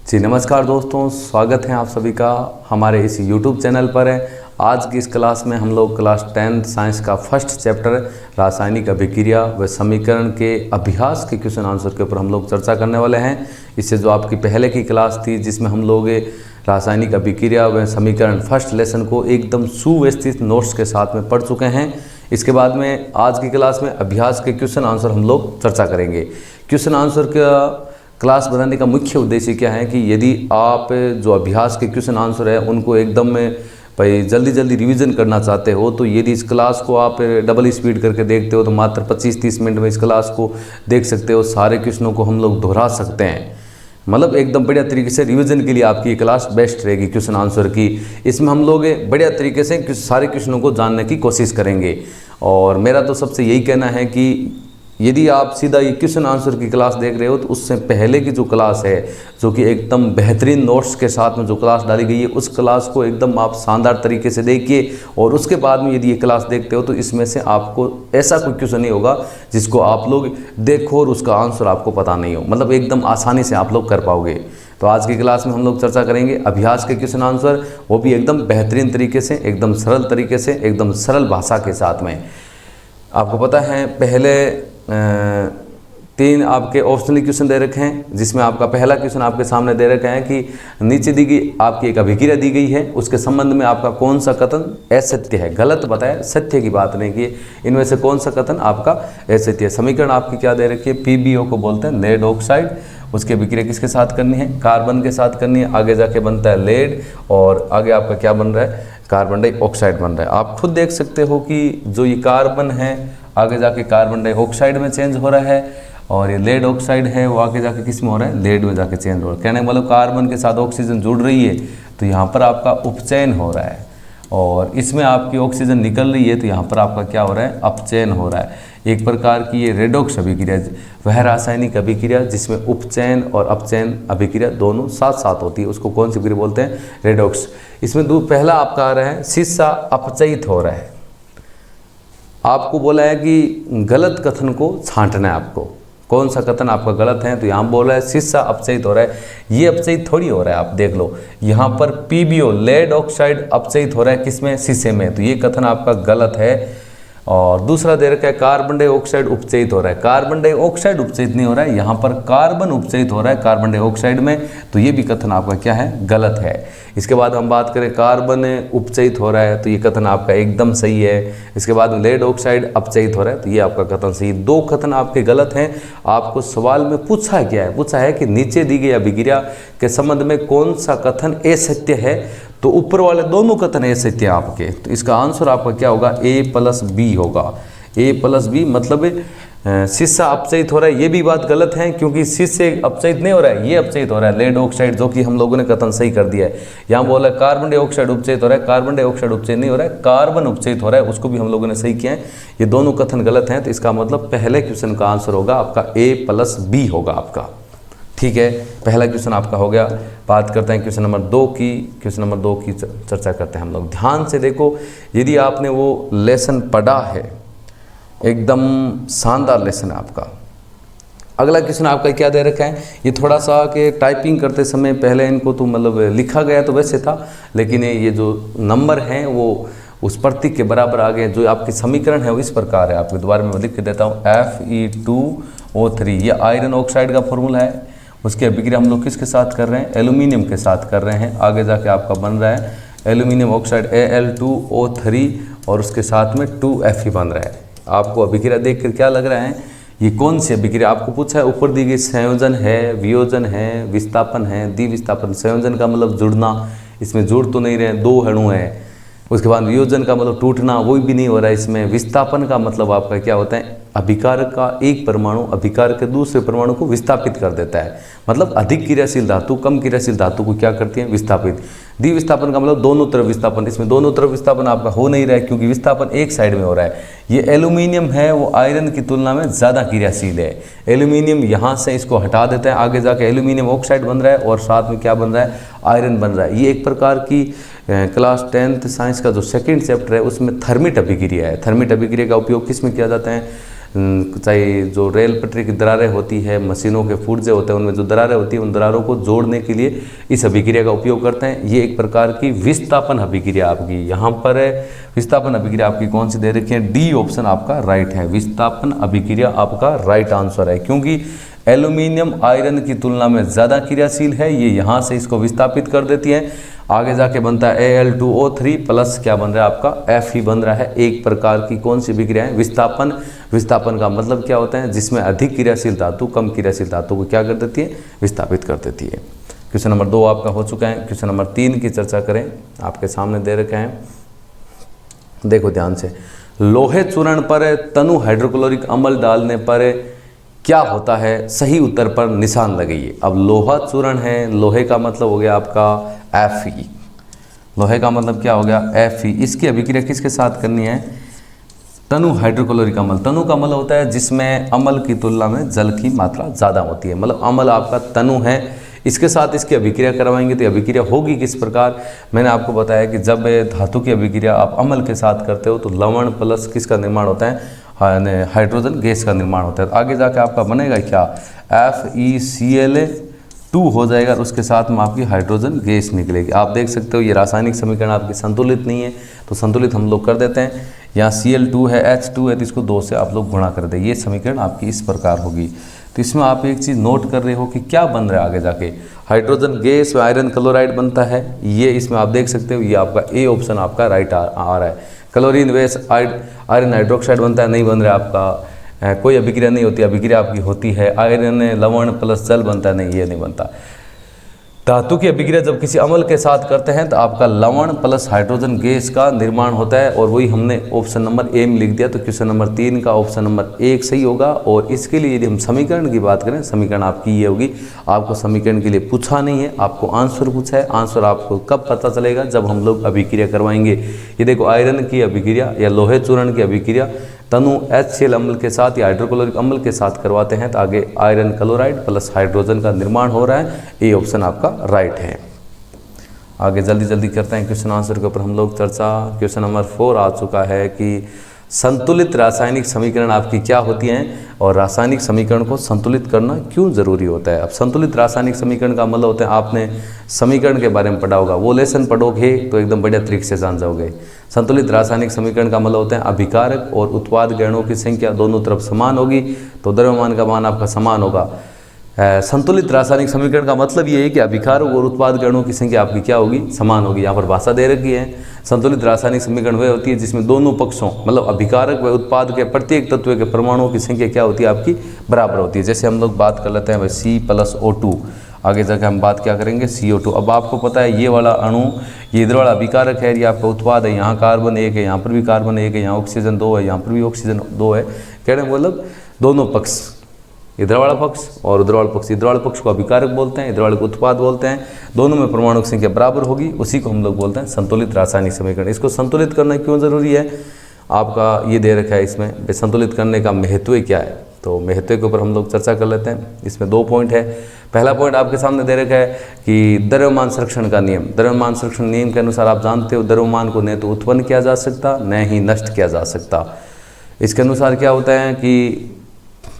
जी नमस्कार दोस्तों, स्वागत है आप सभी का हमारे इस YouTube चैनल पर। आज की इस क्लास में हम लोग क्लास 10 साइंस का फर्स्ट चैप्टर रासायनिक अभिक्रिया व समीकरण के अभ्यास के क्वेश्चन आंसर के ऊपर हम लोग चर्चा करने वाले हैं। इससे जो आपकी पहले की क्लास थी जिसमें हम लोग रासायनिक अभिक्रिया व समीकरण फर्स्ट लेसन को एकदम सुव्यवस्थित नोट्स के साथ में पढ़ चुके हैं। इसके बाद में आज की क्लास में अभ्यास के क्वेश्चन आंसर हम लोग चर्चा करेंगे। क्वेश्चन आंसर का क्लास बनाने का मुख्य उद्देश्य क्या है कि यदि आप जो अभ्यास के क्वेश्चन आंसर है उनको एकदम में भाई जल्दी रिवीजन करना चाहते हो, तो यदि इस क्लास को आप डबल स्पीड करके देखते हो तो मात्र 25-30 मिनट में इस क्लास को देख सकते हो। सारे क्वेश्चनों को हम लोग दोहरा सकते हैं, मतलब एकदम बढ़िया तरीके से रिवीजन के लिए आपकी ये क्लास बेस्ट रहेगी क्वेश्चन आंसर की। इसमें हम लोग बढ़िया तरीके से सारे क्वेश्चनों को जानने की कोशिश करेंगे। और मेरा तो सबसे यही कहना है कि यदि आप सीधा ये क्वेश्चन आंसर की क्लास देख रहे हो तो उससे पहले की जो क्लास है, जो कि एकदम बेहतरीन नोट्स के साथ में जो क्लास डाली गई है, उस क्लास को एकदम आप शानदार तरीके से देखिए। और उसके बाद में यदि ये क्लास देखते हो तो इसमें से आपको ऐसा कोई क्वेश्चन नहीं होगा जिसको आप लोग देखो और उसका आंसर आपको पता नहीं हो, मतलब एकदम आसानी से आप लोग कर पाओगे। तो आज की क्लास में हम लोग चर्चा करेंगे अभ्यास के क्वेश्चन आंसर, वो भी एकदम बेहतरीन तरीके से, एकदम सरल तरीके से, एकदम सरल भाषा के साथ में। आपको पता है पहले 3 आपके ऑप्शनल क्वेश्चन दे रखे हैं, जिसमें आपका पहला क्वेश्चन आपके सामने दे रखा है कि नीचे दी गई आपकी एक अभिक्रिया दी गई है, उसके संबंध में आपका कौन सा कथन असत्य है, गलत बताया, सत्य की बात नहीं की। इनमें से कौन सा कथन आपका असत्य है। समीकरण आपकी क्या दे रखी है, PbO को बोलते हैं लेड ऑक्साइड। उसकी अभिक्रिया किसके साथ करनी है, कार्बन के साथ करनी है। आगे जाके बनता है लेड और आगे आपका क्या बन रहा है, कार्बन डाइऑक्साइड बन रहा है। आप खुद देख सकते हो कि जो ये कार्बन है आगे जाके कार्बन डाइऑक्साइड में चेंज हो रहा है, और ये लेड ऑक्साइड है वो आगे जाके किस में हो रहा है, लेड में जाके चेंज हो रहा है। कहने का मतलब कार्बन के साथ ऑक्सीजन जुड़ रही है तो यहाँ पर आपका उपचयन हो रहा है, और इसमें आपकी ऑक्सीजन निकल रही है तो यहाँ पर आपका क्या हो रहा है, अपचयन हो रहा है। एक प्रकार की ये रेडॉक्स अभिक्रिया, वह रासायनिक अभिक्रिया जिसमें उपचयन और अपचयन अभिक्रिया दोनों साथ साथ होती है, उसको कौन सी अभिक्रिया बोलते हैं, रेडॉक्स। इसमें पहला आपका आ रहा है शीशा अपचयित हो रहा है। आपको बोला है कि गलत कथन को छांटना है, आपको कौन सा कथन आपका गलत है, तो यहाँ बोल रहा है शीशा अपचयित हो रहा है। ये अपचयित थोड़ी हो रहा है, आप देख लो यहाँ पर PbO लेड ऑक्साइड अपचयित हो रहा है किसमें, शीशे में, तो ये कथन आपका गलत है। और दूसरा दे रखा है कार्बन डाइऑक्साइड उपचयित हो रहा है। कार्बन डाइऑक्साइड उपचयित नहीं हो रहा है, यहाँ पर कार्बन उपचयित हो रहा है कार्बन डाइऑक्साइड में, तो ये भी कथन आपका क्या है, गलत है। इसके बाद हम बात करें कार्बन उपचयित हो रहा है, तो ये कथन आपका एकदम सही है। इसके बाद लेड ऑक्साइड अपचयित हो रहा है, तो ये आपका कथन सही। 2 कथन आपके गलत हैं। आपको सवाल में पूछा क्या है, पूछा है कि नीचे दी गई अभिक्रिया के संबंध में कौन सा कथन असत्य है, तो ऊपर वाले दोनों कथन असत्य हैं आपके, तो इसका आंसर आपका क्या होगा, A+B होगा। A+B मतलब शीशा अपचयित हो रहा है, ये भी बात गलत है क्योंकि शीशे अपचयित नहीं हो रहा है, ये अपचयित हो रहा है लेड ऑक्साइड, जो कि हम लोगों ने कथन सही कर दिया है। यहाँ बोला कार्बन डाइऑक्साइड उपचयित हो रहा है, कार्बन डाइऑक्साइड उपचयित नहीं हो रहा है, कार्बन उपचयित हो रहा है, उसको भी हम लोगों ने सही किया है। ये दोनों कथन गलत हैं, तो इसका मतलब पहले क्वेश्चन का आंसर होगा आपका A+B होगा आपका। ठीक है, पहला क्वेश्चन आपका हो गया। बात करते हैं क्वेश्चन नंबर 2 की। क्वेश्चन नंबर 2 की चर्चा करते हैं हम लोग। ध्यान से देखो, यदि आपने वो लेसन पढ़ा है, एकदम शानदार लेसन है आपका। अगला क्वेश्चन आपका क्या दे रखा है, ये थोड़ा सा कि टाइपिंग करते समय पहले इनको तो मतलब लिखा गया तो वैसे था, लेकिन ये जो नंबर हैं वो उस प्रतीक के बराबर आ गए। जो आपकी समीकरण है वो इस प्रकार है, आपके दोबारा मैं लिख के देता हूँ, Fe2O3, ये आयरन ऑक्साइड का फॉर्मूला है। उसकी अभिक्रिया हम लोग किसके साथ कर रहे हैं, एल्यूमिनियम के साथ कर रहे हैं। आगे जाके आपका बन रहा है एल्यूमिनियम ऑक्साइड Al2O3 और उसके साथ में 2Fe बन रहा है। आपको अभिक्रिया देख कर क्या लग रहा है, ये कौन सी अभिक्रिया, आपको पूछा है ऊपर दी गई संयोजन है, वियोजन है, विस्थापन है, द्विविस्थापन। संयोजन का मतलब जुड़ना, इसमें जुड़ तो नहीं रहे, 2 अणु है। उसके बाद वियोजन का मतलब टूटना, वो भी नहीं हो रहा है इसमें। विस्थापन का मतलब आपका क्या होता है, अभिकारक का एक परमाणु अभिकारक के दूसरे परमाणु को विस्थापित कर देता है, मतलब अधिक क्रियाशील धातु कम क्रियाशील धातु को क्या करती है, विस्थापित। द्विविस्थापन का मतलब दोनों तरफ विस्थापन। इसमें दोनों तरफ विस्थापन आपका हो नहीं रहा है क्योंकि विस्थापन एक साइड में हो रहा है। ये एल्यूमिनियम है वो आयरन की तुलना में ज़्यादा क्रियाशील है। एल्यूमिनियम यहाँ से इसको हटा देता है, आगे जाके एल्यूमिनियम ऑक्साइड बन रहा है और साथ में क्या बन रहा है, आयरन बन रहा है। ये एक प्रकार की क्लास 10th साइंस का जो सेकंड चैप्टर है उसमें थर्मिट अभिक्रिया है। थर्मिट अभिक्रिया का उपयोग किस में किया जाता है, चाहे जो रेल पटरी की दरारें होती है, मशीनों के पुर्जे होते हैं, उनमें जो दरारें होती हैं उन दरारों को जोड़ने के लिए इस अभिक्रिया का उपयोग करते हैं। ये एक प्रकार की विस्थापन अभिक्रिया आपकी यहाँ पर है। विस्थापन अभिक्रिया आपकी कौन सी दे रखी है, डी ऑप्शन आपका राइट है। विस्थापन अभिक्रिया आपका राइट आंसर है क्योंकि एल्यूमिनियम आयरन की तुलना में ज़्यादा क्रियाशील है। ये यहाँ से इसको विस्थापित कर देती है, आगे जाके बनता है Al2O3 प्लस क्या बन रहा है आपका Fe बन रहा है। एक प्रकार की कौन सी अभिक्रिया है, विस्थापन। विस्थापन का मतलब क्या होता है, जिसमें अधिक क्रियाशील धातु कम क्रियाशील धातु को क्या कर देती है, विस्थापित कर देती है। क्वेश्चन नंबर 2 आपका हो चुका है। क्वेश्चन नंबर 3 की चर्चा करें, आपके सामने दे रखे हैं, देखो ध्यान से। लोहे चूर्ण पर तनु हाइड्रोक्लोरिक अम्ल डालने पर क्या होता है, सही उत्तर पर निशान लगाइए। अब लोहा चूर्ण है, लोहे का मतलब हो गया आपका Fe। लोहे का मतलब क्या हो गया, Fe। इसकी अभिक्रिया किसके साथ करनी है, तनु हाइड्रोक्लोरिक अम्ल। तनु का अम्ल होता है जिसमें अम्ल की तुलना में जल की मात्रा ज़्यादा होती है, मतलब अम्ल आपका तनु है, इसके साथ इसकी अभिक्रिया करवाएंगे तो अभिक्रिया होगी किस प्रकार। मैंने आपको बताया कि जब धातु की अभिक्रिया आप अम्ल के साथ करते हो तो लवण प्लस किसका निर्माण होता है, हाइड्रोजन गैस का निर्माण होता है। आगे जाके आपका बनेगा क्या, FeCl2 हो जाएगा, उसके साथ में आपकी हाइड्रोजन गैस निकलेगी। आप देख सकते हो ये रासायनिक समीकरण आपकी संतुलित नहीं है, तो संतुलित हम लोग कर देते हैं। यहाँ Cl2 है, H2 है, तो इसको 2 से आप लोग गुणा कर दें, ये समीकरण आपकी इस प्रकार होगी। तो इसमें आप एक चीज़ नोट कर रहे हो कि क्या बन रहा है आगे जाके, हाइड्रोजन गैस व आयरन क्लोराइड बनता है। ये इसमें आप देख सकते हो, ये आपका ए ऑप्शन आपका राइट आ रहा है। क्लोरीन वेस आयरन हाइड्रोक्साइड बनता है, नहीं बन रहा है आपका। कोई अभिक्रिया नहीं होती, अभिक्रिया आपकी होती है। आयरन लवण प्लस जल बनता है, नहीं ये नहीं बनता। धातु की अभिक्रिया जब किसी अम्ल के साथ करते हैं तो आपका लवण प्लस हाइड्रोजन गैस का निर्माण होता है, और वही हमने ऑप्शन नंबर ए में लिख दिया। तो क्वेश्चन नंबर 3 का ऑप्शन नंबर 1 सही होगा। और इसके लिए यदि हम समीकरण की बात करें, समीकरण आपकी ये होगी। आपको समीकरण के लिए पूछा नहीं है, आपको आंसर पूछा है। आंसर आपको कब पता चलेगा, जब हम लोग अभिक्रिया करवाएंगे। ये देखो, आयरन की अभिक्रिया या लोहे चूर्ण की अभिक्रिया तनु HCl अम्ल के साथ या हाइड्रोक्लोरिक अम्ल के साथ करवाते हैं, तो आगे आयरन क्लोराइड प्लस हाइड्रोजन का निर्माण हो रहा है। ये ऑप्शन आपका राइट है। आगे जल्दी जल्दी करते हैं क्वेश्चन आंसर के ऊपर हम लोग चर्चा। क्वेश्चन नंबर 4 आ चुका है कि संतुलित रासायनिक समीकरण आपकी क्या होती हैं, और रासायनिक समीकरण को संतुलित करना क्यों जरूरी होता है। अब संतुलित रासायनिक समीकरण का मतलब होता है, आपने समीकरण के बारे में पढ़ा होगा, वो लेसन पढ़ोगे तो एकदम बढ़िया तरीके से जान जाओगे। संतुलित रासायनिक समीकरण का मतलब होता है अभिकारक और उत्पाद गणों की संख्या दोनों तरफ समान होगी, तो द्रव्यमान का मान आपका समान होगा। संतुलित रासायनिक समीकरण का मतलब ये है कि अभिकारक और उत्पाद गणों की संख्या आपकी क्या होगी, समान होगी। यहाँ पर भाषा दे रखी है। संतुलित रासायनिक समीकरण वह होती है जिसमें दोनों पक्षों मतलब अभिकारक व उत्पाद के प्रत्येक तत्व के परमाणुओं की संख्या क्या होती है, आपकी बराबर होती है। जैसे हम लोग बात कर लेते हैं भाई C+O2, आगे जाकर हम बात क्या करेंगे CO2। अब आपको पता है ये वाला अणु, ये इधर वाला अभिकारक है, ये आपका उत्पाद है। यहाँ कार्बन 1 है, यहाँ पर भी कार्बन 1 है, यहाँ ऑक्सीजन 2 है, यहाँ पर भी ऑक्सीजन 2 है। कहने मतलब दोनों पक्ष, इधर वाला पक्ष और उधर वाला पक्ष, इधर वाले पक्ष को अभिकारक बोलते हैं, इधर वाले को उत्पाद बोलते हैं। दोनों में परमाणु की संख्या बराबर होगी, उसी को हम लोग बोलते हैं संतुलित रासायनिक समीकरण। इसको संतुलित करना क्यों जरूरी है, आपका ये दे रखा है इसमें, संतुलित करने का महत्व क्या है। तो महत्व के ऊपर हम लोग चर्चा कर लेते हैं। इसमें 2 पॉइंट है। पहला पॉइंट आपके सामने दे रखा है कि द्रव्यमान संरक्षण का नियम। द्रव्यमान संरक्षण नियम के अनुसार आप जानते हो द्रव्यमान को न तो उत्पन्न किया जा सकता, न ही नष्ट किया जा सकता। इसके अनुसार क्या होता है कि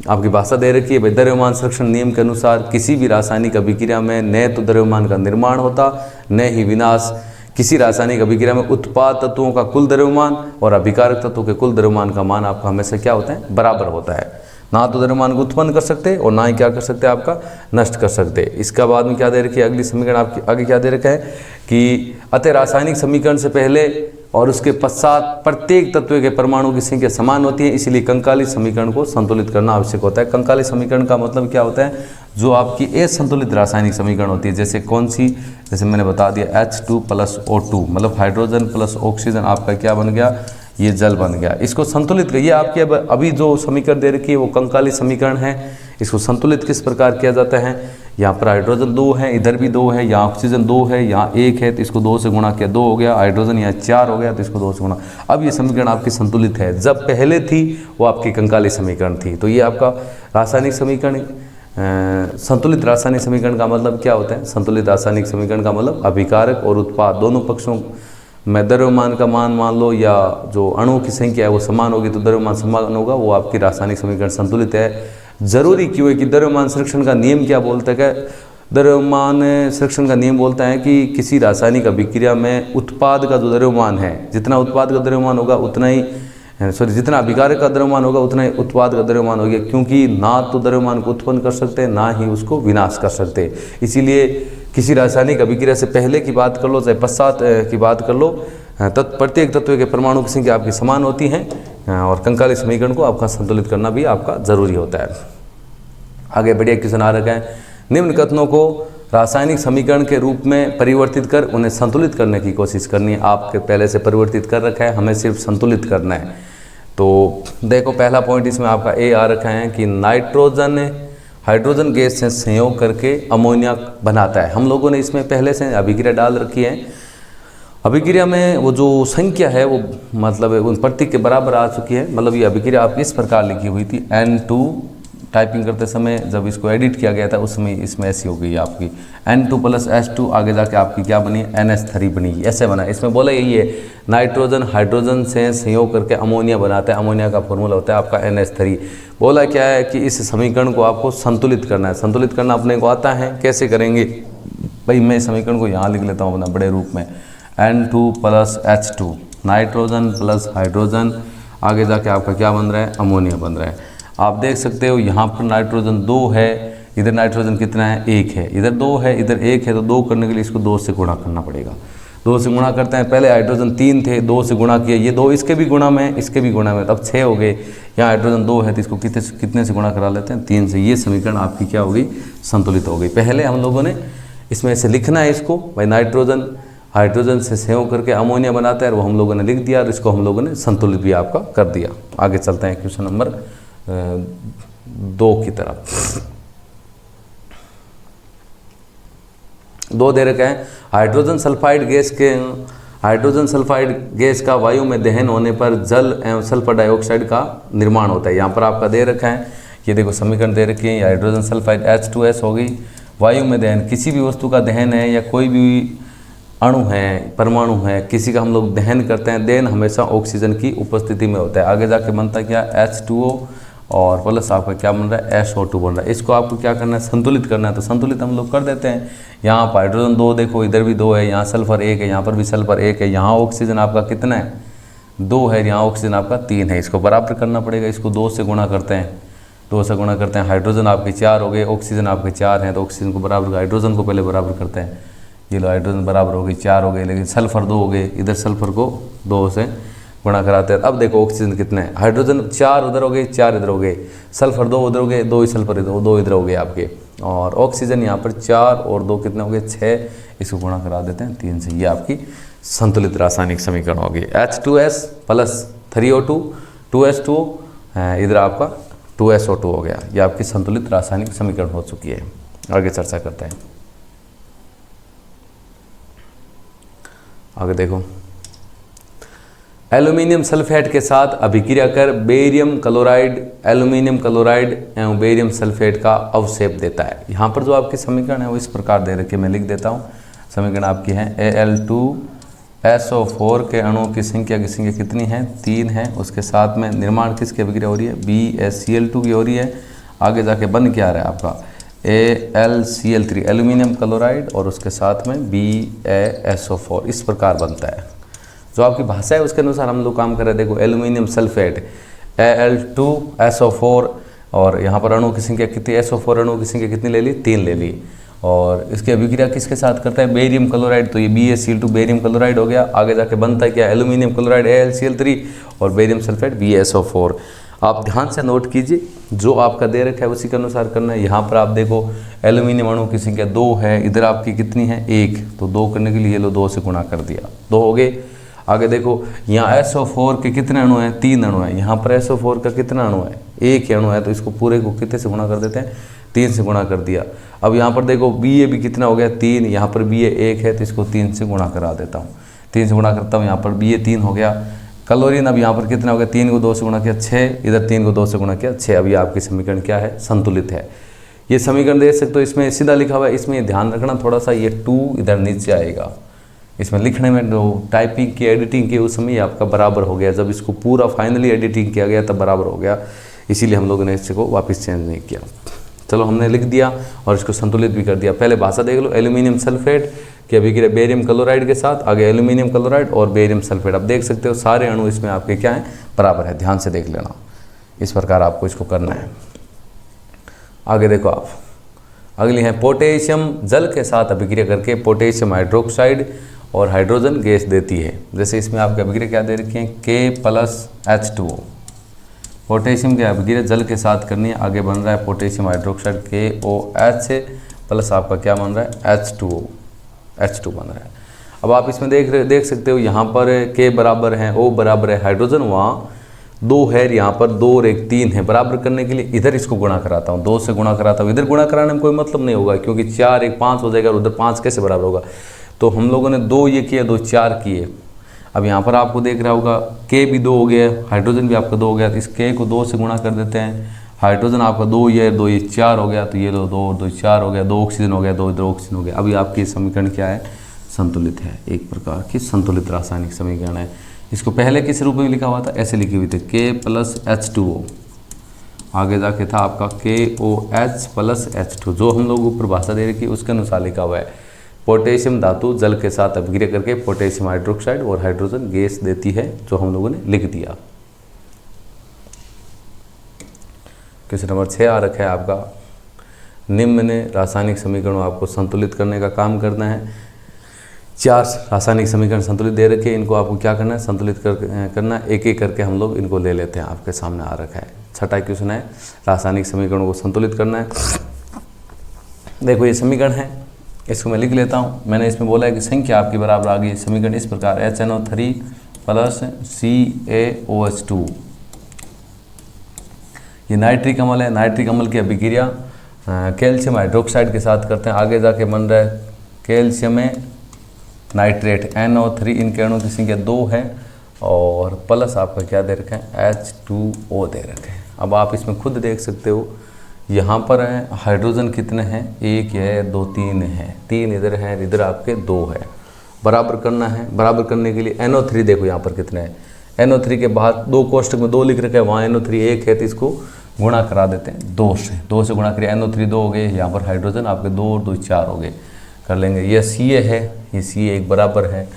आपकी भाषा दे रखी है भाई, द्रव्यमान संरक्षण नियम के अनुसार किसी भी रासायनिक अभिक्रिया में न तो द्रव्यमान का निर्माण होता, न ही विनाश। किसी रासायनिक अभिक्रिया में उत्पाद तत्वों का कुल द्रव्यमान और अभिकारक तत्वों के कुल द्रव्यमान का मान आपका हमेशा क्या होता है, बराबर होता है। ना तो द्रव्यमान को उत्पन्न कर सकते और ना ही क्या कर सकते, आपका नष्ट कर सकते। इसका बाद में क्या दे रखी है, अगली समीकरण आपकी आगे क्या दे रखा है कि अतः रासायनिक समीकरण से पहले और उसके पश्चात प्रत्येक तत्व के परमाणु की संख्या समान होती है, इसलिए कंकाली समीकरण को संतुलित करना आवश्यक होता है। कंकाली समीकरण का मतलब क्या होता है, जो आपकी असंतुलित रासायनिक समीकरण होती है। जैसे कौन सी, जैसे मैंने बता दिया H2+O2 मतलब हाइड्रोजन प्लस ऑक्सीजन आपका क्या बन गया, ये जल बन गया। इसको संतुलित करिए। आपकी अभी जो समीकरण दे रखी है वो कंकाली समीकरण है। इसको संतुलित किस प्रकार किया जाता है, यहाँ पर हाइड्रोजन 2 है, इधर भी 2 है, यहाँ ऑक्सीजन 2 है, यहाँ 1 है, तो इसको 2 से गुणा किया 2 हो गया। हाइड्रोजन यहाँ 4 हो गया, तो इसको 2 से गुणा। अब ये समीकरण आपकी संतुलित है। जब पहले थी वो आपकी कंकाली समीकरण थी। तो ये आपका रासायनिक समीकरण, संतुलित रासायनिक समीकरण का मतलब क्या होता है? संतुलित रासायनिक समीकरण का मतलब अभिकारक और उत्पाद दोनों पक्षों में द्रव्यमान का मान मान लो या जो अणुओं की संख्या है वो समान होगी तो द्रव्यमान समान होगा, वो आपकी रासायनिक समीकरण संतुलित है। जरूरी क्यों है कि द्रव्यमान संरक्षण का नियम क्या बोलता है? द्रव्यमान संरक्षण का नियम बोलता है कि किसी रासायनिक अभिक्रिया में उत्पाद का जो द्रव्यमान है, जितना उत्पाद का द्रव्यमान होगा उतना ही जितना अभिकारक का द्रव्यमान होगा उतना ही उत्पाद का द्रव्यमान होगा, क्योंकि ना तो द्रव्यमान को उत्पन्न कर सकते हैं ना ही उसको विनाश कर सकते। इसीलिए किसी रासायनिक अभिक्रिया से पहले की बात कर लो चाहे पश्चात की बात कर लो, प्रत्येक तत्व के परमाणु की संख्या आपकी समान होती है और कंकाली समीकरण को आपका संतुलित करना भी आपका जरूरी होता है। आगे बढ़िया क्वेश्चन आ रखा है, निम्न कथनों को रासायनिक समीकरण के रूप में परिवर्तित कर उन्हें संतुलित करने की कोशिश करनी है। आपके पहले से परिवर्तित कर रखा है, हमें सिर्फ संतुलित करना है। तो देखो पहला पॉइंट इसमें आपका ए आ रखा है कि नाइट्रोजन हाइड्रोजन गैस से संयोग करके अमोनिया बनाता है। हम लोगों ने इसमें पहले से अभिक्रिया डाल रखी है। अभिक्रिया में वो जो संख्या है वो मतलब उन प्रतीक के बराबर आ चुकी है। मतलब ये अभिक्रिया आपकी इस प्रकार लिखी हुई थी N2, टाइपिंग करते समय जब इसको एडिट किया गया था उस समय इसमें ऐसी हो गई आपकी N2 + H2, आगे जाके आपकी क्या बनी NH3 बनी, ऐसे बना। इसमें बोला यही है नाइट्रोजन हाइड्रोजन से संयोग करके अमोनिया बनाता है। अमोनिया का फॉर्मूला होता है आपका NH3। बोला क्या है कि इस समीकरण को आपको संतुलित करना है। संतुलित करना अपने को आता है, कैसे करेंगे भाई? मैं समीकरण को यहाँ लिख लेता हूँ अपना बड़े रूप में, N2 + H2 नाइट्रोजन + हाइड्रोजन, आगे जाके आपका क्या बन रहा है? अमोनिया बन रहा है। आप देख सकते हो यहाँ पर नाइट्रोजन 2 है, इधर नाइट्रोजन कितना है? 1 है, इधर 2 है, इधर 1 है, तो 2 करने के लिए इसको 2 से गुणा करना पड़ेगा। 2 से गुणा करते हैं, पहले हाइड्रोजन 3 थे, 2 से गुणा किए, ये 2 इसके भी गुणा में इसके भी गुणा में, तब 6 हो गए। यहाँ हाइड्रोजन 2 है तो इसको कितने से गुणा करा लेते हैं? 3 से। ये समीकरण आपकी क्या हो गई? संतुलित हो गई। पहले हम लोगों ने इसमें से लिखना है इसको भाई नाइट्रोजन हाइड्रोजन से संयोग करके अमोनिया बनाता है, और वो हम लोगों ने लिख दिया और इसको हम लोगों ने संतुलित भी आपका कर दिया। आगे चलते हैं क्वेश्चन नंबर 2 की तरफ। 2 दे रखा है, हाइड्रोजन सल्फाइड गैस का वायु में दहन होने पर जल एवं सल्फर डाइऑक्साइड का निर्माण होता है। यहाँ पर आपका दे रखा है, ये देखो समीकरण दे रखी है, हाइड्रोजन सल्फाइड H2S हो गई। वायु में दहन, किसी भी वस्तु का दहन है या कोई भी अणु है, परमाणु है, किसी का हम लोग दहन करते हैं, दहन हमेशा ऑक्सीजन की उपस्थिति में होता है। आगे जाके बनता क्या? H2O और प्लस आपका क्या बन रहा है? SO2 बन रहा है। इसको आपको क्या करना है? संतुलित करना है। तो संतुलित हम लोग कर देते हैं। यहाँ पर हाइड्रोजन 2 देखो, इधर भी 2 है, यहाँ सल्फर 1 है, यहाँ पर भी सल्फर 1 है, यहाँ ऑक्सीजन आपका कितना है? 2 है, यहाँ ऑक्सीजन आपका 3 है। इसको बराबर करना पड़ेगा, इसको 2 से गुणा करते हैं, 2 से गुणा करते हैं। हाइड्रोजन आपके 4 हो गए, ऑक्सीजन आपके 4 हैं, तो ऑक्सीजन को बराबर, हाइड्रोजन को पहले बराबर करते हैं। ये लो हाइड्रोजन बराबर हो गई, 4 हो गए, लेकिन सल्फर 2 हो गए, इधर सल्फर को 2 से गुणा कराते हैं। अब देखो ऑक्सीजन कितने हैं? हाइड्रोजन 4 उधर हो गए, 4 इधर हो गए, सल्फर 2 उधर हो गए, 2 ही सल्फर इधर, 2 इधर हो गए आपके, और ऑक्सीजन यहाँ पर 4 और 2 कितने हो गए? 6। इसको गुणा करा देते हैं 3 से। ये आपकी संतुलित रासायनिक समीकरण होगी। H2S + 3O2 2H2O, इधर आपका 2SO2 हो गया। ये आपकी संतुलित रासायनिक समीकरण हो चुकी है। आगे चर्चा करते हैं। आगे देखो, एल्यूमिनियम सल्फेट के साथ अभिक्रिया कर बेरियम क्लोराइड एवं बेरियम सल्फेट का अवक्षेप देता है। यहाँ पर जो आपकी समीकरण है वो इस प्रकार दे रखी है, मैं लिख देता हूँ। समीकरण आपकी है Al2SO4 के अणुओं की संख्या कितनी है? 3 है। उसके साथ में निर्माण किसकी अभिक्रिया हो रही है? BaCl2 की हो रही है। आगे जाके बन क्या आ रहा है आपका? AlCl3 एल्यूमिनियम क्लोराइड और उसके साथ में BaSO4, इस प्रकार बनता है। जो आपकी भाषा है उसके अनुसार हम लोग काम कर रहे हैं। देखो एल्यूमिनियम सल्फेट Al2SO4, और यहाँ पर अणु की संख्या कितनी? SO4 अणु की संख्या कितनी ले ली? 3 ले ली। और इसकी अभिक्रिया किसके साथ करता है? बेरियम क्लोराइड, तो ये BaCl2 बेरियम क्लोराइड हो गया। आगे जाके बनता है क्या? एल्यूमिनियम क्लोराइड AlCl3 और बेरियम सल्फेट BaSO4। आप ध्यान से नोट कीजिए, जो आपका दे रखा है उसी के अनुसार करना है। यहाँ पर आप देखो एल्यूमिनियम अणु की संख्या 2 है, इधर आपकी कितनी है? 1, तो 2 करने के लिए लो 2 से गुणा कर दिया, 2 हो गए। आगे देखो यहाँ SO4 के कितने अणु हैं? 3 अणु हैं। यहाँ पर SO4 का कितना अणु है? 1 अणु है, तो इसको पूरे को कितने से गुणा कर देते हैं? 3 से गुणा कर दिया। अब यहाँ पर देखो Ba भी कितना हो गया 3, यहाँ पर Ba 1 है तो इसको 3 से गुणा करा देता हूँ, 3 से गुणा करता हूँ, यहाँ पर Ba 3 हो गया। क्लोरीन अब यहाँ पर कितना हो गया 3 को 2 से गुणा किया 6, इधर 3 को 2 से गुणा किया 6। अब ये आपकी समीकरण क्या है, संतुलित है। ये समीकरण देख सकते हो, इसमें सीधा लिखा हुआ है, इसमें ध्यान रखना थोड़ा सा, ये 2 इधर नीचे आएगा। इसमें लिखने में जो टाइपिंग की एडिटिंग की उस समय आपका बराबर हो गया, जब इसको पूरा फाइनली एडिटिंग किया गया तब बराबर हो गया, इसीलिए हम लोगों ने इसको वापस चेंज नहीं किया। चलो हमने लिख दिया और इसको संतुलित भी कर दिया। पहले भाषा देख लो, एल्यूमिनियम सल्फेट की अभिक्रिया बेरियम क्लोराइड के साथ, आगे एल्यूमिनियम क्लोराइड और बेरियम सल्फेट। अब देख सकते हो सारे अणु इसमें आपके क्या हैं, बराबर है। ध्यान से देख लेना, इस प्रकार आपको इसको करना है। आगे देखो आप, अगली है पोटेशियम जल के साथ अभिक्रिया करके पोटेशियम हाइड्रोक्साइड और हाइड्रोजन गैस देती है। जैसे इसमें आपकी अभिक्रिया क्या दे रखी है, K+H2O। पोटेशियम की अभिक्रिया जल के साथ करनी है, आगे बन रहा है पोटेशियम हाइड्रोक्साइड KOH प्लस आपका क्या बन रहा है H2O, H2 बन रहा है। अब आप इसमें देख सकते हो, यहाँ पर K बराबर है, O बराबर है हाइड्रोजन, वहाँ 2 है, यहाँ पर 2 और 1 3 है। बराबर करने के लिए इधर इसको गुणा कराता हूँ, 2 से गुणा कराता हूँ। इधर गुणा कराने में कोई मतलब नहीं होगा, क्योंकि 4 1 5 हो जाएगा और उधर 5 कैसे बराबर होगा। तो हम लोगों ने 2 ये किया, 2 4 किए। अब यहाँ पर आपको देख रहा होगा K भी 2 हो गया, हाइड्रोजन भी आपका 2 हो गया, तो इस K को 2 से गुणा कर देते हैं। हाइड्रोजन आपका 2 ये 2 ये 4 हो गया, तो ये लो 2 2 4 हो गया, 2 ऑक्सीजन हो गया, 2 इधर ऑक्सीजन हो गया। अभी आपकी समीकरण क्या है, संतुलित है, एक प्रकार की संतुलित रासायनिक समीकरण है। इसको पहले किस रूप में लिखा हुआ था, ऐसे लिखी हुई थी K+H2O, आगे जाके था आपका KOH+H2। जो हम लोग ऊपर भाषा दे रखी है उसके अनुसार लिखा हुआ है। पोटेशियम धातु जल के साथ अभिक्रिया करके पोटेशियम हाइड्रोक्साइड और हाइड्रोजन गैस देती है, जो हम लोगों ने लिख दिया। क्वेश्चन नंबर 6 आ रखा है आपका, निम्न रासायनिक समीकरणों आपको संतुलित करने का काम करना है। 4 रासायनिक समीकरण संतुलित दे रखे, इनको आपको क्या करना है, संतुलित करना है। एक एक करके हम लोग इनको ले लेते हैं, आपके सामने आ रखा है। 6ठा क्वेश्चन है, रासायनिक समीकरणों को संतुलित करना है। देखो ये समीकरण है, इसको मैं लिख लेता हूँ। मैंने इसमें बोला है कि संख्या आपकी बराबर आ गई। समीकरण इस प्रकार HNO3 + CaOH2। ये नाइट्रिक अम्ल है। नाइट्रिक अम्ल की अभिक्रिया कैल्शियम हाइड्रोक्साइड के साथ करते हैं, आगे जाके बन रहा है कैल्शियम नाइट्रेट NO3। इनके अणु की संख्या 2 है और प्लस आपका क्या दे रखा है H2O दे रखे हैं। अब आप इसमें खुद देख सकते हो, यहाँ पर है हाइड्रोजन कितने हैं, 1 है 2 3 है, 3 इधर है, इधर आपके 2 है। बराबर करना है, बराबर करने के लिए NO3 देखो यहाँ पर कितने हैं। NO3 के बाद 2 कोष्टक में 2 लिख रखा है, वहाँ NO3 1 है, तो इसको गुणा करा देते हैं 2 से। 2 से गुणा करिए, NO3 2 हो गए, यहाँ पर हाइड्रोजन आपके 2 और 2 4 हो गए, कर लेंगे। ये Ca है, ये Ca 1 बराबर है,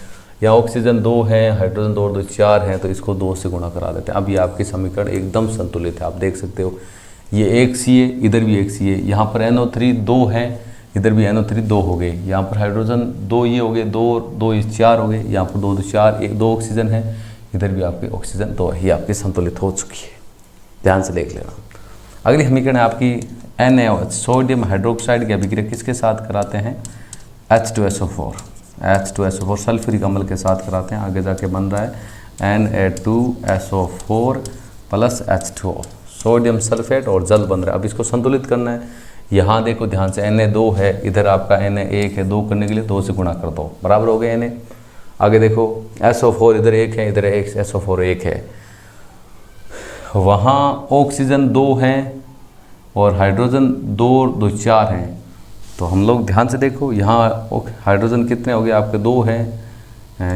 यहाँ ऑक्सीजन 2 है, हाइड्रोजन 2 और 2 4 है, तो इसको 2 से गुणा करा देते हैं। अब ये आपकी समीकरण एकदम संतुलित है, आप देख सकते हो। ये 1 Ca, इधर भी 1 Ca, यहाँ पर NO3 2 है, इधर भी NO3 2 हो गए, यहाँ पर हाइड्रोजन 2 ये हो गए, 2 2 ये 4 हो गए, यहाँ पर 2 2 4 1 2 ऑक्सीजन है, इधर भी आपके ऑक्सीजन 2 है। ये आपकी संतुलित हो चुकी है, ध्यान से देख लेना। अगली समीकरण है आपकी NaOH, सोडियम हाइड्रोक्साइड की अभिक्रिया किसके साथ कराते हैं, H2SO4। H2SO4 सल्फ्यूरिक अम्ल के साथ कराते हैं, आगे जाके बन रहा है Na2SO4 + H2O। सोडियम सल्फेट और जल बन रहा है। अब इसको संतुलित करना है। यहाँ देखो ध्यान से, Na2 है, इधर आपका Na1 है, 2 करने के लिए 2 से गुणा कर दो, बराबर हो गए Na। आगे देखो SO4 इधर 1 है, इधर SO4 1 है, वहाँ ऑक्सीजन 2 है और हाइड्रोजन 2 2 4 हैं। तो हम लोग ध्यान से देखो, यहाँ हाइड्रोजन कितने हो गए आपके 2 हैं,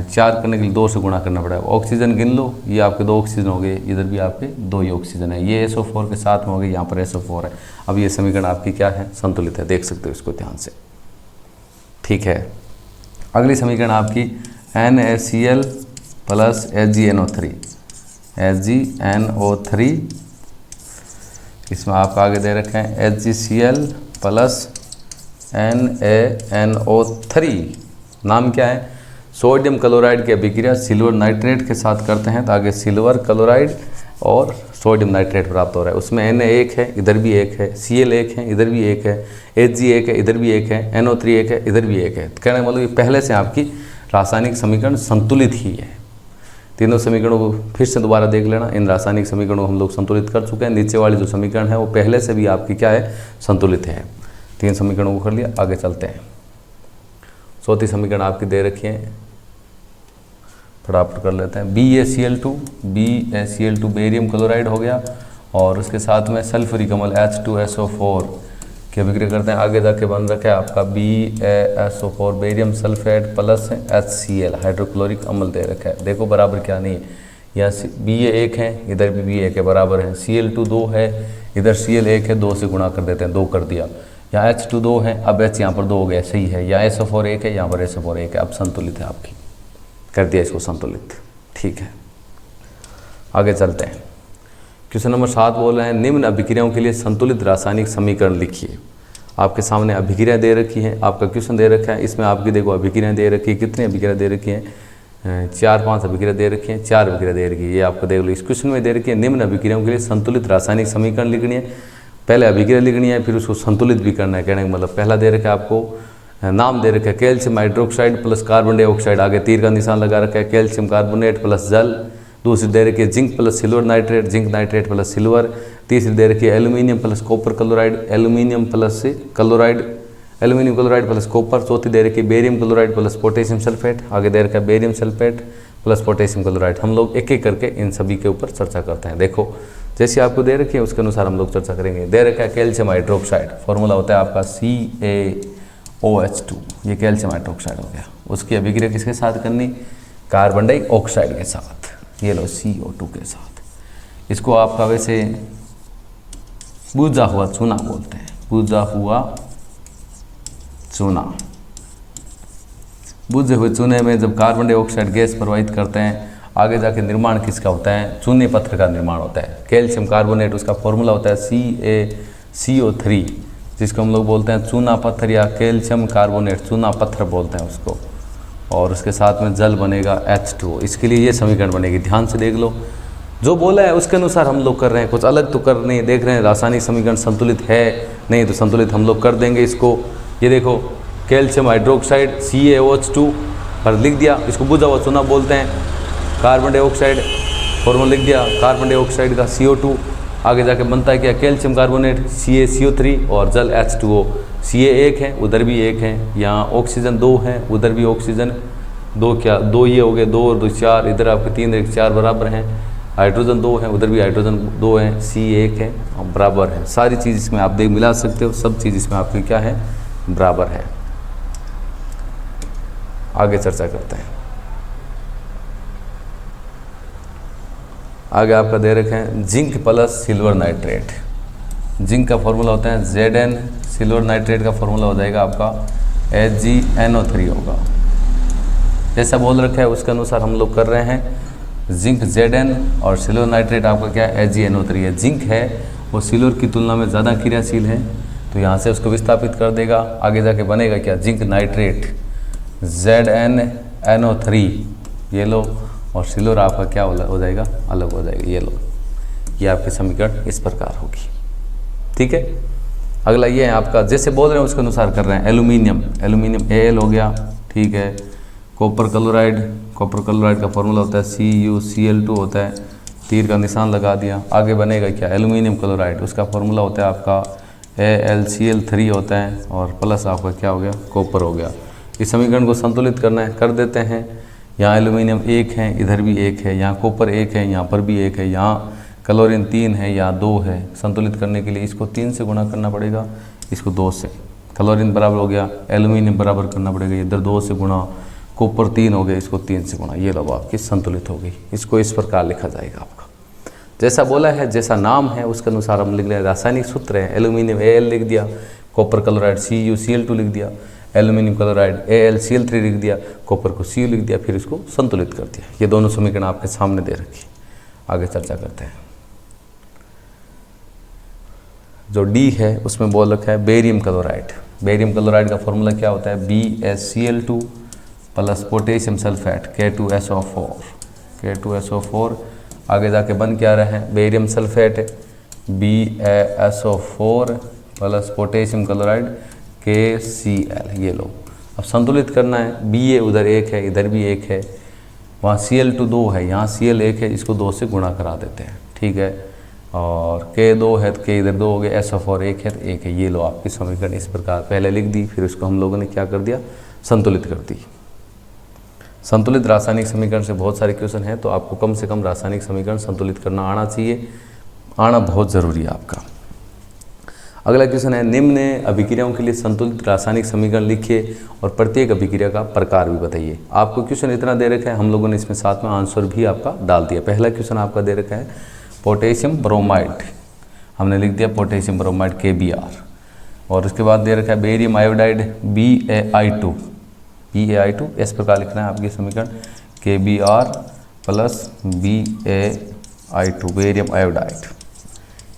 4 करने के लिए 2 से गुणा करना पड़ेगा। ऑक्सीजन गिन लो, ये आपके 2 ऑक्सीजन हो गए, इधर भी आपके 2 ही ऑक्सीजन है, ये SO4 के साथ में हो गए, यहाँ पर SO4 है। अब ये समीकरण आपकी क्या है, संतुलित है, देख सकते हो इसको ध्यान से, ठीक है। अगली समीकरण आपकी NaCl + HgNO3। HgNO3, इसमें आपका आगे दे रखे हैं HgCl + NaNO3। नाम क्या है, सोडियम क्लोराइड की अभिक्रिया सिल्वर नाइट्रेट के साथ करते हैं, तो आगे सिल्वर क्लोराइड और सोडियम नाइट्रेट प्राप्त हो रहा है। उसमें Na1 है, इधर भी 1 है, Cl 1 है, इधर भी 1 है, Hg 1 है, इधर भी 1 है, NO3 1 है, इधर भी 1 है। तो कहने का मतलब ये पहले से आपकी रासायनिक समीकरण संतुलित ही है। तीनों समीकरणों को फिर से दोबारा देख लेना। इन रासायनिक समीकरणों को हम लोग संतुलित कर चुके हैं। नीचे वाली जो समीकरण है वो पहले से भी आपकी क्या है, संतुलित है। 3 समीकरणों को कर लिया, आगे चलते हैं। चौथी समीकरण आपकी दे रखी है, फटाफट कर लेते हैं। BaCl2 बेरियम क्लोराइड हो गया और उसके साथ में सल्फ्यूरिक अम्ल H2SO4 की अभिक्रिया करते हैं। आगे जाके बन रखा है आपका BaSO4 barium sulphate plus HCl hydrochloric अम्ल दे रखा है। देखो बराबर क्या नहीं है, यहाँ Ba 1 है, इधर भी Ba 1 है, बराबर है। Cl2 2 है, इधर Cl 1 है, 2 से गुणा कर देते हैं, 2 कर दिया। यहाँ H2 2 है, अब H यहाँ पर 2 हो गया, सही है। यहाँ SO4 1 है, यहाँ पर SO4 1 है, अब संतुलित है आपकी, कर दिया इसको संतुलित, ठीक है। आगे चलते हैं। क्वेश्चन नंबर 7 बोल रहे हैं, निम्न अभिक्रियाओं के लिए संतुलित रासायनिक समीकरण लिखिए। आपके सामने अभिक्रिया दे रखी है, आपका क्वेश्चन दे रखा है, इसमें आपकी देखो अभिक्रिया दे रखी है। कितनी अभिक्रिया दे रखी है? 4-5 अभिक्रिया दे रखी है, 4 अभिक्रिया दे रखी है। ये आपको देख लो, इस क्वेश्चन में दे रखी है निम्न अभिक्रियाओं के लिए संतुलित रासायनिक समीकरण लिखनी है। पहले अभिक्रिया लिखनी है, फिर उसको संतुलित भी करना है। कहने का मतलब पहला दे रखा है आपको, नाम दे रखा है calcium hydroxide plus carbon dioxide, आगे तीर का निशान लगा रखा है, कैल्शियम कार्बोनेट प्लस जल। दूसरी दे रखी है zinc plus silver nitrate, zinc nitrate plus silver. तीसरी दे रखी है aluminium plus copper chloride, aluminium chloride plus copper. चौथी दे रखी है barium chloride plus potassium sulphate, आगे दे रखा है barium sulphate plus potassium chloride. हम लोग एक एक करके इन सभी के ऊपर चर्चा करते हैं। देखो जैसे आपको दे रखी है उसके अनुसार हम लोग चर्चा करेंगे। दे रखा है कैल्शियम हाइड्रोक्साइड, फॉर्मूला होता है आपका CaOH2, ये कैल्शियम हाइड्रोक्साइड हो गया। उसकी अभिक्रिया किसके साथ करनी? कार्बन डाइऑक्साइड के साथ, ये लो CO2 के साथ। इसको आपका वैसे बुझा हुआ चूना बोलते हैं, बुझा हुआ चूना। बुझे हुए चूने में जब कार्बन डाइऑक्साइड गैस प्रवाहित करते हैं, आगे जाके निर्माण किसका होता है? चूने पत्थर का निर्माण होता है। कैल्शियम कार्बोनेट, उसका फॉर्मूला होता है CaCO3, जिसको हम लोग बोलते हैं चूना पत्थर या कैल्शियम कार्बोनेट, चूना पत्थर बोलते हैं उसको। और उसके साथ में जल बनेगा H2O। इसके लिए ये समीकरण बनेगी, ध्यान से देख लो। जो बोला है उसके अनुसार हम लोग कर रहे हैं, कुछ अलग तो कर नहीं देख रहे हैं। रासायनिक समीकरण संतुलित है नहीं, तो संतुलित हम लोग कर देंगे इसको। ये देखो कैल्शियम हाइड्रोक्साइड CaOH2 पर लिख दिया, इसको बुझा हुआ चूना बोलते हैं। कार्बन डाइऑक्साइड फॉर्मूला लिख दिया, कार्बन डाइऑक्साइड का CO2, आगे जाके बनता है क्या? कैल्शियम कार्बोनेट CaCO3 और जल H2O। Ca 1 है, उधर भी 1 है, यहाँ ऑक्सीजन 2 है, उधर भी ऑक्सीजन 2, क्या 2 ये हो गए, 2 और 2 4, इधर आपके 3 1 4 बराबर हैं। हाइड्रोजन 2 है, उधर भी हाइड्रोजन 2 है, C 1 है और बराबर है। सारी चीज़ इसमें आप देख मिला सकते हो, सब चीज़ इसमें आपकी क्या है? बराबर है। आगे चर्चा करते हैं। आगे आपका दे रखे हैं zinc plus silver nitrate. Zinc का फॉर्मूला होता है Zn, सिल्वर नाइट्रेट का फॉर्मूला हो जाएगा आपका HgNO3 होगा। जैसा बोल रखा है उसके अनुसार हम लोग कर रहे हैं। जिंक Zn और सिल्वर नाइट्रेट आपका क्या है? HgNO3 है। जिंक है वो सिल्वर की तुलना में ज़्यादा क्रियाशील है, तो यहाँ से उसको विस्थापित कर देगा। आगे जाके बनेगा क्या? जिंक नाइट्रेट ZnNO3, ये लो, और सिल्वर आपका क्या हो जाएगा? अलग हो जाएगा, ये लो। ये आपकी समीकरण इस प्रकार होगी, ठीक है। अगला ये है आपका, जैसे बोल रहे हैं उसके अनुसार कर रहे हैं। एल्यूमिनियम Al हो गया, ठीक है। कॉपर क्लोराइड का फॉर्मूला होता है CuCl2 होता है, तीर का निशान लगा दिया। आगे बनेगा क्या? एल्यूमिनियम क्लोराइड, उसका फॉर्मूला होता है आपका AlCl3 होता है, और प्लस आपका क्या हो गया? कॉपर हो गया। इस समीकरण को संतुलित करना है, कर देते हैं। यहाँ एल्यूमिनियम 1 है, इधर भी 1 है, यहाँ कॉपर 1 है, यहाँ पर भी 1 है, यहाँ क्लोरीन 3 है, यहाँ 2 है। संतुलित करने के लिए इसको 3 से गुणा करना पड़ेगा, इसको 2 से। क्लोरीन बराबर हो गया, एल्यूमिनियम बराबर करना पड़ेगा, इधर 2 से गुणा, कॉपर 3 हो गया, इसको 3 से गुणा। ये लो आपकी संतुलित हो गई। इसको इस प्रकार लिखा जाएगा आपका, जैसा बोला है, जैसा नाम है उसके अनुसार हम लिख रहे हैं। रासायनिक सूत्र है, एल्यूमिनियम Al लिख दिया, कॉपर क्लोराइड CuCl2 लिख दिया, एल्यूमिनियम क्लोराइड AlCl3 लिख दिया, कॉपर को Cu लिख दिया, फिर इसको संतुलित कर दिया। ये दोनों समीकरण आपके सामने दे रखी। आगे चर्चा करते हैं। जो D है उसमें बोल रखा है बेरियम क्लोराइड। बेरियम क्लोराइड का फॉर्मूला क्या होता है? BaCl2 plus potassium sulphate K2SO4। आगे जाके बन क्या रहा है? Barium sulphate BaSO4 plus potassium chloride KCl। ये लो, अब संतुलित करना है। Ba उधर 1 है, इधर भी 1 है, वहाँ Cl2 2 है, यहाँ Cl 1 है, इसको 2 से गुणा करा देते हैं, ठीक है। और K 2 है तो K इधर 2 हो गया, SO4 1 है तो 1 है। ये लो आपकी समीकरण इस प्रकार पहले लिख दी, फिर उसको हम लोगों ने क्या कर दिया, संतुलित कर दी। संतुलित रासायनिक समीकरण से बहुत सारे क्वेश्चन हैं, तो आपको कम से कम रासायनिक समीकरण संतुलित करना आना चाहिए, आना बहुत ज़रूरी है आपका। अगला क्वेश्चन है, निम्न अभिक्रियाओं के लिए संतुलित रासायनिक समीकरण लिखिए और प्रत्येक अभिक्रिया का प्रकार भी बताइए। आपको क्वेश्चन इतना दे रखा है, हम लोगों ने इसमें साथ में आंसर भी आपका डाल दिया। पहला क्वेश्चन आपका दे रखा है पोटेशियम ब्रोमाइड, हमने लिख दिया पोटेशियम ब्रोमाइड KBr, और उसके बाद दे रखा है बेरियम आयोडाइड BaI2, इस प्रकार लिखना है आपकी समीकरण KBr plus BaI2 barium iodide.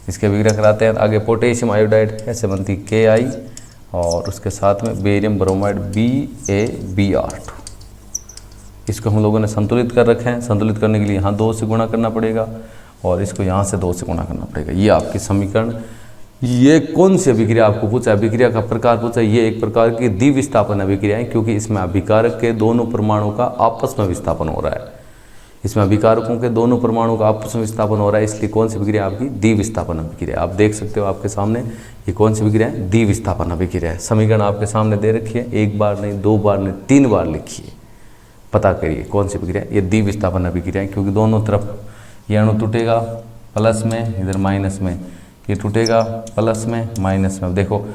इसके अभिक्रिया कराते हैं। आगे पोटेशियम आयोडाइड कैसे बनती है Ki, और उसके साथ में बेरियम ब्रोमाइड BaBr2। इसको हम लोगों ने संतुलित कर रखे हैं। संतुलित करने के लिए यहाँ 2 से गुणा करना पड़ेगा और इसको यहाँ से 2 से गुणा करना पड़ेगा। ये आपकी समीकरण। ये कौन सी अभिक्रिया आपको पूछा, अभिक्रिया का प्रकार पूछा। ये एक प्रकार की द्विविस्थापन अभिक्रिया है, क्योंकि इसमें अभिकारक के दोनों परमाणु का आपस में विस्थापन हो रहा है। इसमें अभिकारकों के दोनों परमाणु का आपस में विस्थापन हो रहा है, इसलिए कौन सी अभिक्रिया आपकी द्विविस्थापन अभिक्रिया। आप देख सकते हो आपके सामने ये कौन सी अभिक्रिया है, द्विविस्थापन अभिक्रिया है। समीकरण आपके सामने दे रखी है, 1 बार नहीं 2 बार नहीं 3 बार लिखिए, पता करिए कौन सी अभिक्रिया। ये द्विविस्थापन अभिक्रिया है, क्योंकि दोनों तरफ ये अणु टूटेगा प्लस में, इधर माइनस में, ये टूटेगा प्लस में माइनस में। अब देखो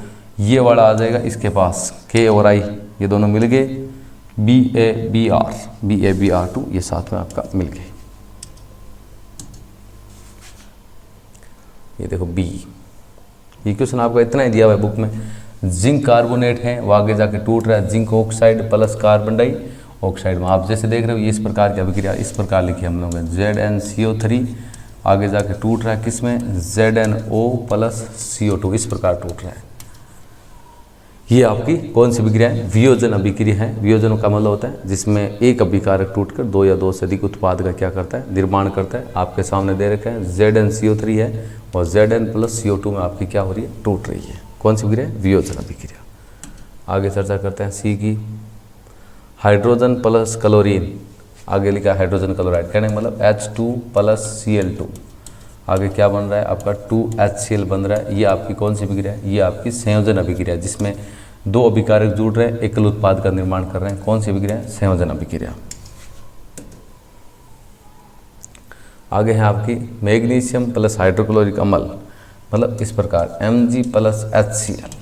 ये वाला आ जाएगा इसके पास, K और I ये दोनों मिल गए, BaBr2 ये साथ में आपका मिल गए। ये देखो B, ये क्वेश्चन आपका इतना ही दिया हुआ है बुक में। जिंक कार्बोनेट है, वो आगे जाके टूट रहा है, zinc oxide plus carbon dioxide में। आप जैसे देख रहे हो ये इस प्रकार की अभिक्रिया इस प्रकार लिखी हम लोगों ने, ZnCO3 आगे जाके टूट रहा है किसमें, ZnO प्लस CO2 इस प्रकार टूट रहा है। ये आपकी कौन सी अभिक्रिया है, वियोजन अभिक्रिया है। वियोजन का मतलब होता है जिसमें एक अभिकारक टूटकर 2 या 2 से अधिक उत्पाद का क्या करता है, निर्माण करता है। आपके सामने दे रखा है ZnCO3 है और Zn प्लस CO2 में आपकी क्या हो रही है, टूट रही है। कौन सी अभिक्रिया है, वियोजन अभिक्रिया। आगे चर्चा करते हैं C की। हाइड्रोजन प्लस क्लोरीन, आगे लिखा हाइड्रोजन क्लोराइड, कहने का मतलब H2 प्लस Cl2, आगे क्या बन रहा है आपका 2HCl बन रहा है। ये आपकी कौन सी अभिक्रिया है, ये आपकी संयोजन अभिक्रिया, जिसमें 2 अभिकारक जुड़ रहे हैं, एकल उत्पाद का निर्माण कर रहे हैं। कौन सी अभिक्रिया है, संयोजन अभिक्रिया। आगे है आपकी मैग्नीशियम प्लस हाइड्रोक्लोरिक अम्ल, मतलब इस प्रकार Mg प्लस HCl।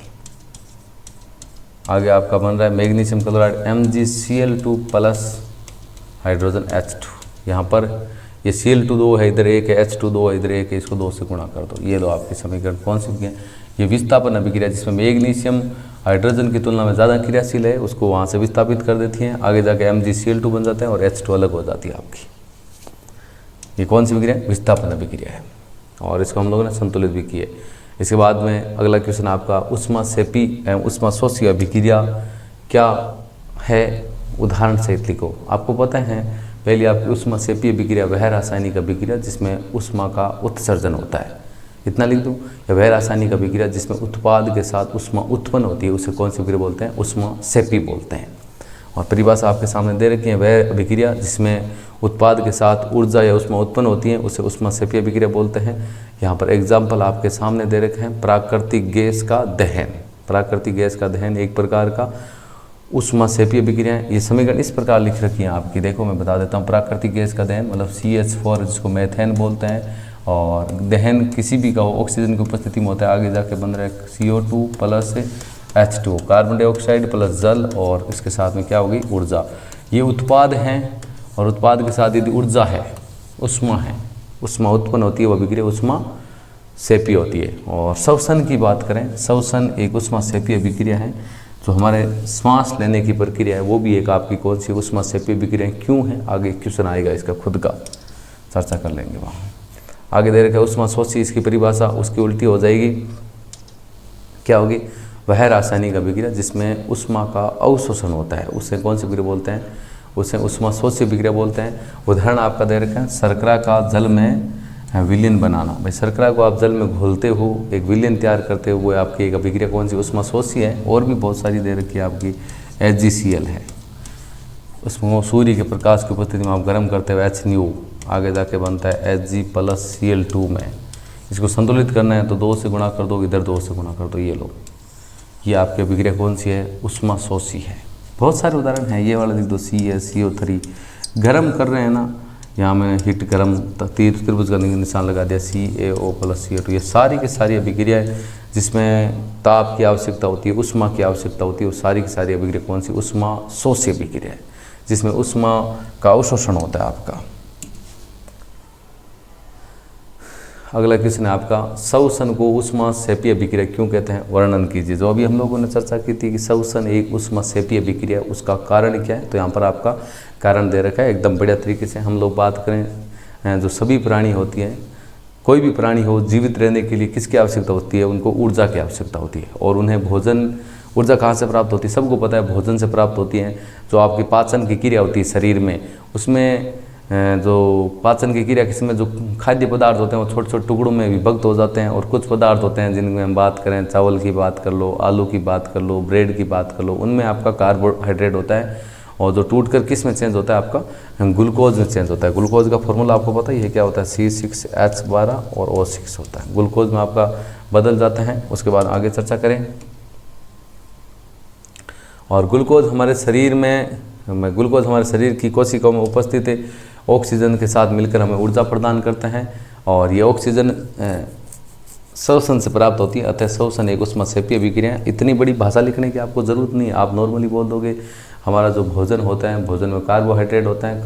आगे आपका बन रहा है magnesium chloride MgCl2 plus hydrogen H2। यहाँ पर ये Cl2 2 है, इधर 1 है, H2 2 है, इधर 1 है, इसको 2 से गुणा कर दो। ये लो आपकी समीकरण कौन सी है, ये विस्थापन अभिक्रिया, जिसमें मैग्नीशियम हाइड्रोजन की तुलना में ज़्यादा क्रियाशील है, उसको वहाँ से विस्थापित कर देती हैं। आगे जाके MgCl2 बन जाता है और H2 अलग हो जाती है आपकी। ये कौन सी अभिक्रिया है, विस्थापन अभिक्रिया है, और इसको हम लोगों ने संतुलित भी किए। इसके बाद में अगला क्वेश्चन आपका ऊष्माक्षेपी एवं ऊष्माशोषी अभिक्रिया क्या है, उदाहरण सहित लिखो। आपको पता है पहले आपकी ऊष्माक्षेपी अभिक्रिया वह रासायनिक अभिक्रिया जिसमें ऊष्मा का उत्सर्जन होता है, इतना लिख दूँ। या वह रासायनिक अभिक्रिया जिसमें उत्पाद के साथ ऊष्मा उत्पन्न होती है, उसे कौन सी अभिक्रिया बोलते हैं, ऊष्माक्षेपी बोलते हैं। और परिभाषा आपके सामने दे रखी है, वह अभिक्रिया जिसमें उत्पाद के साथ ऊर्जा या ऊष्मा उत्पन्न होती है उसे ऊष्माक्षेपी अभिक्रिया बोलते हैं। यहाँ पर एग्जाम्पल आपके सामने दे रखे हैं, प्राकृतिक गैस का दहन। प्राकृतिक गैस का दहन एक प्रकार का ऊष्माक्षेपी अभिक्रिया है। ये समीकरण इस प्रकार लिख रखी है आपकी, देखो मैं बता देता हूँ। प्राकृतिक गैस का दहन मतलब CH4 जिसको मेथेन बोलते हैं, और दहन किसी भी का हो ऑक्सीजन की उपस्थिति में होता है। आगे जाके बन रहा है CO2 plus H2 carbon dioxide plus जल, और इसके साथ में क्या होगी, ऊर्जा। ये उत्पाद हैं और उत्पाद के साथ यदि ऊर्जा है, ऊष्मा है, ऊष्मा उत्पन्न होती है, वो अभिक्रिया ऊष्माक्षेपी होती है। और श्वसन की बात करें, श्वसन एक ऊष्माक्षेपी अभिक्रिया है। जो हमारे सांस लेने की प्रक्रिया है वो भी एक आपकी कौन सी ऊष्माक्षेपी अभिक्रिया क्यों है, आगे क्वेश्चन आएगा इसका खुद का, चर्चा कर लेंगे वहाँ। आगे दे रखा है ऊष्माशोषी, इसकी परिभाषा उसकी उल्टी हो जाएगी, क्या होगी, वह रासायनिक अभिक्रिया जिसमें ऊष्मा का अवशोषण होता है, उसे कौन सी अभिक्रिया बोलते हैं, उसे ऊष्माशोषी अभिक्रिया बोलते हैं। उदाहरण आपका दे रखा है, शर्करा का जल में विलयन बनाना। भाई शर्करा को आप जल में घोलते हो, एक विलयन तैयार करते हो, वो आपकी एक अभिक्रिया कौन सी, ऊष्माशोषी है। और भी बहुत सारी दे रखी है आपकी, HgCl है। उसमें सूर्य के प्रकाश की उपस्थिति में आप गर्म करते हुए HNO आगे जाके बनता है Hg+Cl2 में। इसको संतुलित करना है तो 2 से गुणा कर दो, इधर 2 से गुणा कर दो, ये लो, ये आपकी अभिक्रिया कौन सी है, उष्माशोषी है। बहुत सारे उदाहरण हैं, ये वाला लिख दो CaCO3, गर्म कर रहे हैं ना, यहाँ मैंने हीट गर्म त्रिभुज का निशान लगा दिया CaO+CO2। ये सारी की सारी अभिक्रियाएं जिसमें ताप की आवश्यकता होती है, उष्मा की आवश्यकता होती है, वो सारी की सारी अभिक्रिया कौन सी, उष्माशोषी अभिक्रिया है, जिसमें उष्मा का अवशोषण होता है आपका। अगला क्वेश्चन है आपका, सौसन को उष्माक्षेपी अभिक्रिया क्यों कहते हैं, वर्णन कीजिए। जो अभी हम लोगों ने चर्चा की थी कि सौसन एक उष्माक्षेपी अभिक्रिया, उसका कारण क्या है, तो यहाँ पर आपका कारण दे रखा है एकदम बढ़िया तरीके से। हम लोग बात करें जो सभी प्राणी होती हैं, कोई भी प्राणी हो, जीवित रहने के लिए किसकी आवश्यकता होती है, उनको ऊर्जा की आवश्यकता होती है। और उन्हें भोजन, ऊर्जा कहाँ से प्राप्त होती है, सबको पता है भोजन से प्राप्त होती है। जो आपकी पाचन की क्रिया होती है शरीर में, उसमें जो पाचन की क्रिया किसमें जो खाद्य पदार्थ होते हैं वो छोटे छोटे टुकड़ों में विभक्त हो जाते हैं। और कुछ पदार्थ होते हैं जिनमें हम बात करें, चावल की बात कर लो, आलू की बात कर लो, ब्रेड की बात कर लो, उनमें आपका कार्बोहाइड्रेट होता है और जो टूट कर किस में चेंज होता है, आपका ग्लूकोज में चेंज होता है। ग्लूकोज का फॉर्मूला आपको पता ही है क्या होता है, C6H12 और O6 होता है। ग्लूकोज में आपका बदल जाता है, उसके बाद आगे चर्चा करें। और ग्लूकोज हमारे शरीर की कोशिकाओं में उपस्थित है, ऑक्सीजन के साथ मिलकर हमें ऊर्जा प्रदान करते हैं और ये ऑक्सीजन श्वसन से प्राप्त होती है। अतः श्वसन एक उष्माक्षेपी अभिक्रिया है। इतनी बड़ी भाषा लिखने की आपको ज़रूरत नहीं है, आप नॉर्मली बोल दोगे हमारा जो भोजन होता है, भोजन में कार्बोहाइड्रेट होता है,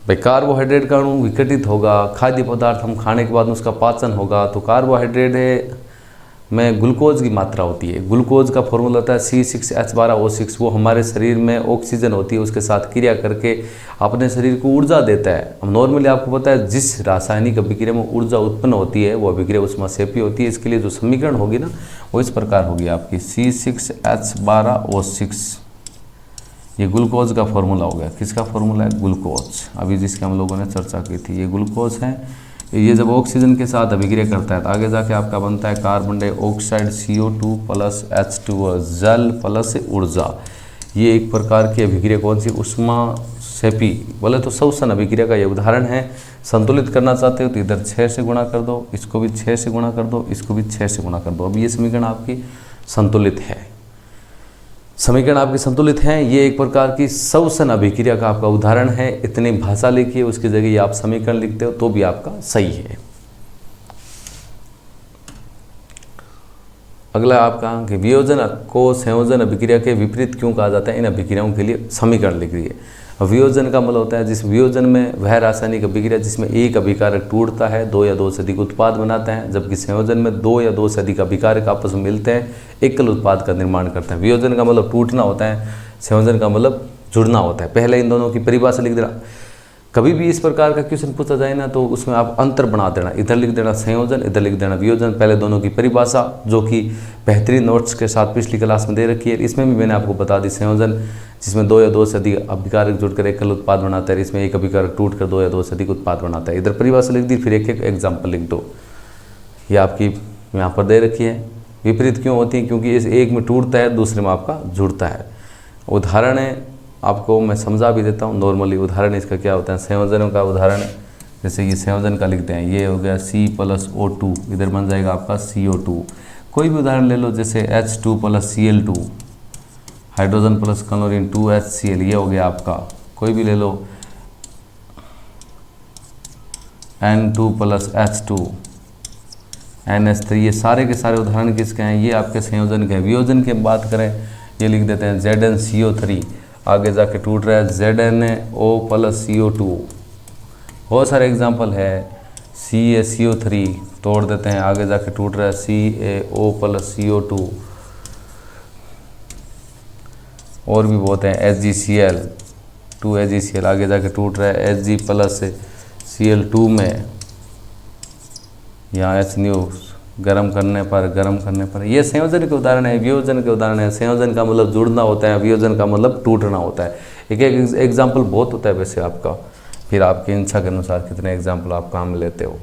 भाई कार्बोहाइड्रेट का अणु विघटित होगा, खाद्य पदार्थ हम खाने के बाद उसका पाचन होगा, तो कार्बोहाइड्रेट में ग्लूकोज की मात्रा होती है। ग्लूकोज का फॉर्मूला होता है C6H12O6, वो हमारे शरीर में ऑक्सीजन होती है, उसके साथ क्रिया करके अपने शरीर को ऊर्जा देता है। अब नॉर्मली आपको पता है जिस रासायनिक अभिक्रिया में ऊर्जा उत्पन्न होती है वो अभिक्रिया उष्माक्षेपी होती है। इसके लिए जो समीकरण होगी ना वो इस प्रकार होगी आपकी C6H12O6, ये ग्लूकोज का फॉर्मूला हो गया। किसका फॉर्मूला है, ग्लूकोज, अभी जिसकी हम लोगों ने चर्चा की थी, ये ग्लूकोज है। ये जब ऑक्सीजन के साथ अभिक्रिया करता है तो आगे जाके आपका बनता है carbon dioxide CO2 plus H2O, जल प्लस ऊर्जा। ये एक प्रकार की अभिक्रिया कौन सी, उष्माक्षेपी, बोले तो श्वसन अभिक्रिया का ये उदाहरण है। संतुलित करना चाहते हो तो इधर 6 से गुणा कर दो, इसको भी 6 से गुणा कर दो, इसको भी 6 से गुणा कर दो। अब ये समीकरण आपकी संतुलित है, समीकरण आपके संतुलित हैं। ये एक प्रकार की श्वसन अभिक्रिया का आपका उदाहरण है। इतनी भाषा लिखिए, उसकी जगह आप समीकरण लिखते हो तो भी आपका सही है। अगला आपका कि वियोजन को संयोजन अभिक्रिया के विपरीत क्यों कहा जाता है, इन अभिक्रियाओं के लिए समीकरण लिख दिए। वियोजन का मतलब होता है जिस वियोजन में वह रासायनिक अभिक्रिया जिसमें एक अभिकारक टूटता है, 2 या 2 से अधिक उत्पाद बनाता है, जबकि संयोजन में 2 या 2 से अधिक अभिकारक आपस में मिलते हैं, एकल उत्पाद का निर्माण करते हैं। वियोजन का मतलब टूटना होता है, संयोजन का मतलब जुड़ना होता है। पहले इन दोनों की परिभाषा लिख देना। कभी भी इस प्रकार का क्वेश्चन पूछा जाए ना तो उसमें आप अंतर बना देना, इधर लिख देना संयोजन, इधर लिख देना वियोजन। पहले दोनों की परिभाषा जो कि बेहतरीन नोट्स के साथ पिछली क्लास में दे रखी है, इसमें भी मैंने आपको बता दी। संयोजन जिसमें 2 या 2 से अधिक अभिकारक जुड़कर एकल उत्पाद बनाता है, इसमें एक अभिकारक टूटकर 2 या 2 से अधिक उत्पाद बनाता है। इधर परिभाषा लिख दी, फिर एक एक एग्जाम्पल लिख दो। ये आपकी यहाँ पर दे रखी है। विपरीत क्यों होती है, क्योंकि इस एक में टूटता है, दूसरे में आपका जुड़ता है। उदाहरण है आपको मैं समझा भी देता हूँ। नॉर्मली उदाहरण इसका क्या होता है, संयोजनों का उदाहरण जैसे ये संयोजन का लिखते हैं, ये हो गया C+O2, इधर बन जाएगा आपका CO2। कोई भी उदाहरण ले लो, जैसे H2 + Cl2, hydrogen plus chlorine 2HCl, ये हो गया आपका। कोई भी ले लो, N2 + H2 NH3, ये सारे के सारे उदाहरण किसके हैं, ये आपके संयोजन के हैं। वियोजन की बात करें, ये लिख देते हैं ZnCO3, आगे जाके टूट रहा है ZnO + CO2। बहुत सारे एग्जाम्पल है, CaCO3 तोड़ देते हैं, आगे जाके टूट रहा है CaO + CO2। और भी बहुत हैं, HgCl 2HgCl, आगे जाके टूट रहा है Hg + Cl2 में। यहाँ HNO गर्म करने पर ये संयोजन के उदाहरण है। वियोजन के उदाहरण है। संयोजन का मतलब जुड़ना होता है, वियोजन का मतलब टूटना होता है। एक एक एग्जाम्पल बहुत होता है वैसे आपका, फिर आपकी इच्छा के अनुसार कितने एग्जाम्पल आप काम लेते हो।